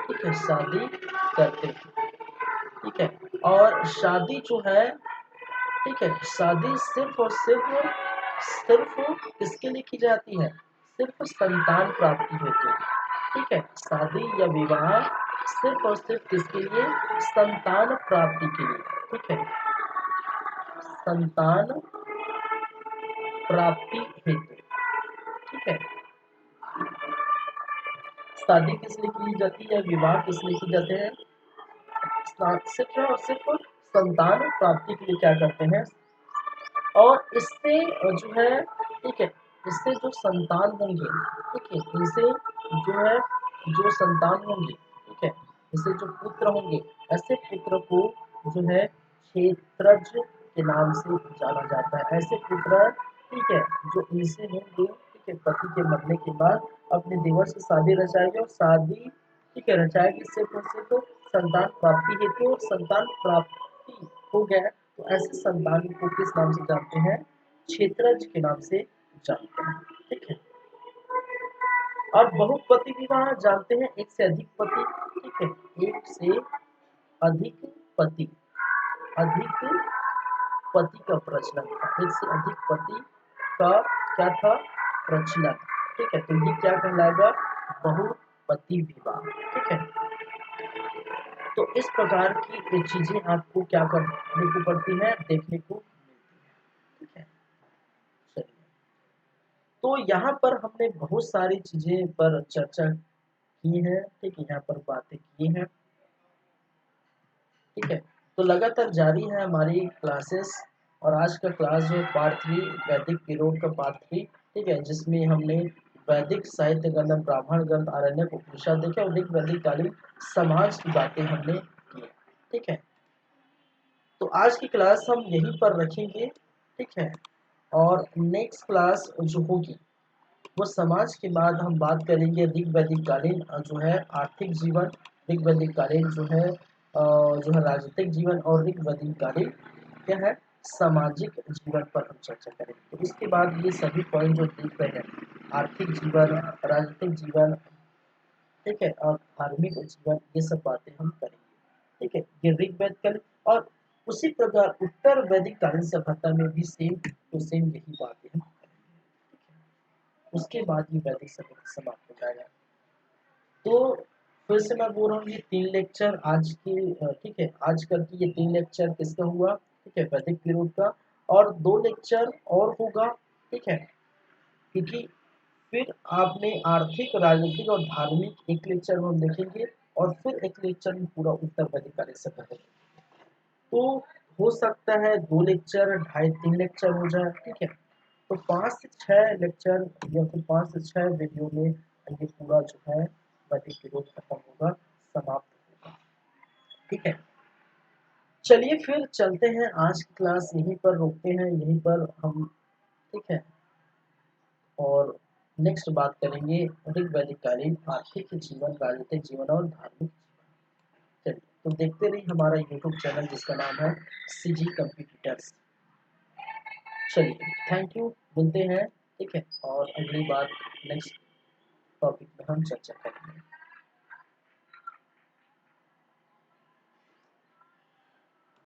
ठीक है, शादी करते हैं। ठीक है, और शादी जो है, ठीक है, शादी सिर्फ और सिर्फ किसके लिए की जाती है? सिर्फ संतान प्राप्ति हेतु। ठीक है, शादी या विवाह सिर्फ और सिर्फ किसके लिए? संतान प्राप्ति के लिए। ठीक है, संतान प्राप्ति हेतु। ठीक है, शादी किस लिए की जाती है? विवाह किस लिए की जाते हैं? सिर्फ और सिर्फ संतान प्राप्ति के लिए क्या करते हैं? और इससे जो है, ठीक है, इससे जो संतान होंगे, ठीक है, इनसे जो है, जो संतान होंगे, ठीक है, इससे जो पुत्र होंगे, ऐसे पुत्र को जो है क्षेत्रज के नाम से जाना जाता है। ऐसे पुत्र, ठीक है, जो इनसे होंगे, ठीक है, पति के मरने के बाद अपने देवर से शादी रचाएंगे, और शादी, ठीक है, रचाएंगे सिर्फ और सिर्फ संतान प्राप्ति हेतु। और संतान प्राप्ति हो गया तो ऐसे संतान को किस नाम से जानते हैं? क्षेत्रज के नाम से जानते हैं। ठीक है, अब बहुपति विवाह जानते हैं, एक से अधिक पति। ठीक है, एक से अधिक पति, अधिक पति का प्रचलन था। एक से अधिक पति का क्या था? प्रचलन। ठीक है, तो ये क्या कहलाएगा? बहुपति विवाह। ठीक है, तो इस प्रकार की चीजें आपको क्या करने को पड़ती है? देखने को मिलती है। ठीक है, चलिए, तो यहाँ पर हमने बहुत सारी चीजें पर चर्चा की है। ठीक है, यहाँ पर बातें की हैं। ठीक है, तो लगातार जारी है हमारी क्लासेस। और आज का क्लास जो पार्ट 3 वैदिक पीरियड का पार्ट 3, ठीक है, जिसमें हमने वैदिक साहित्य ग्रंथ, ब्राह्मण ग्रंथ, आरण्यक उपनिषद देखे और वैदिक कालीन समाज की बातें हमने की। ठीक है, तो आज की क्लास हम यहीं पर रखेंगे। ठीक है, और नेक्स्ट क्लास जो होगी वो समाज के बाद हम बात करेंगे ऋग्वैदिक कालीन जो है आर्थिक जीवन, ऋग्वैदिक कालीन जो है राजनीतिक जीवन, और ऋग्वैदिक कालीन क्या है? सामाजिक जीवन पर हम चर्चा करेंगे। तो इसके बाद ये सभी पॉइंट जो दिख रहे हैं, आर्थिक जीवन, राजनीतिक जीवन, ठीक है, और धार्मिक जीवन, ये सब बातें हम करेंगे। ठीक है, ये ऋग्वेद कालीन, और उसी प्रकार उत्तर वैदिक कालीन सभ्यता में भी सेम टू सेम यही बातें हम करेंगे। उसके बाद ही वैदिक सभ्यता समाप्त हो जाएगा। तो फिर से मैं बोल रहा हूँ, ये 3 लेक्चर आज की, ठीक है, आज कल की ये 3 लेक्चर किसका हुआ? ठीक है, वैदिक पीरियड का। और 2 लेक्चर और होगा। ठीक है, क्योंकि फिर आपने आर्थिक, राजनीतिक और धार्मिक एक लेक्चर में हम देखेंगे, और फिर एक लेक्चर में पूरा उत्तर वैदिक कालीन सभ्यता। तो हो सकता है 2 लेक्चर, ढाई 3 लेक्चर हो जाए। ठीक है, तो 5 से 6 लेक्चर या फिर 5 से 6 वीडियो में ये पूरा जो है वैदिक पीरियड खत्म होगा, समाप्त होगा। ठीक है, चलिए फिर चलते हैं, आज की क्लास यहीं पर रोकते हैं, यहीं पर हम, ठीक है, और नेक्स्ट बात करेंगे ऋग्वैदिक कालीन आर्थिक जीवन, राजनीतिक जीवन और धार्मिक। चलिए, तो देखते रहिए हमारा यूट्यूब चैनल जिसका नाम है सीजी कंप्यूटर्स। चलिए, थैंक यू, मिलते हैं। ठीक है, और अगली बार नेक्स्ट टॉपिक में हम चर्चा करेंगे।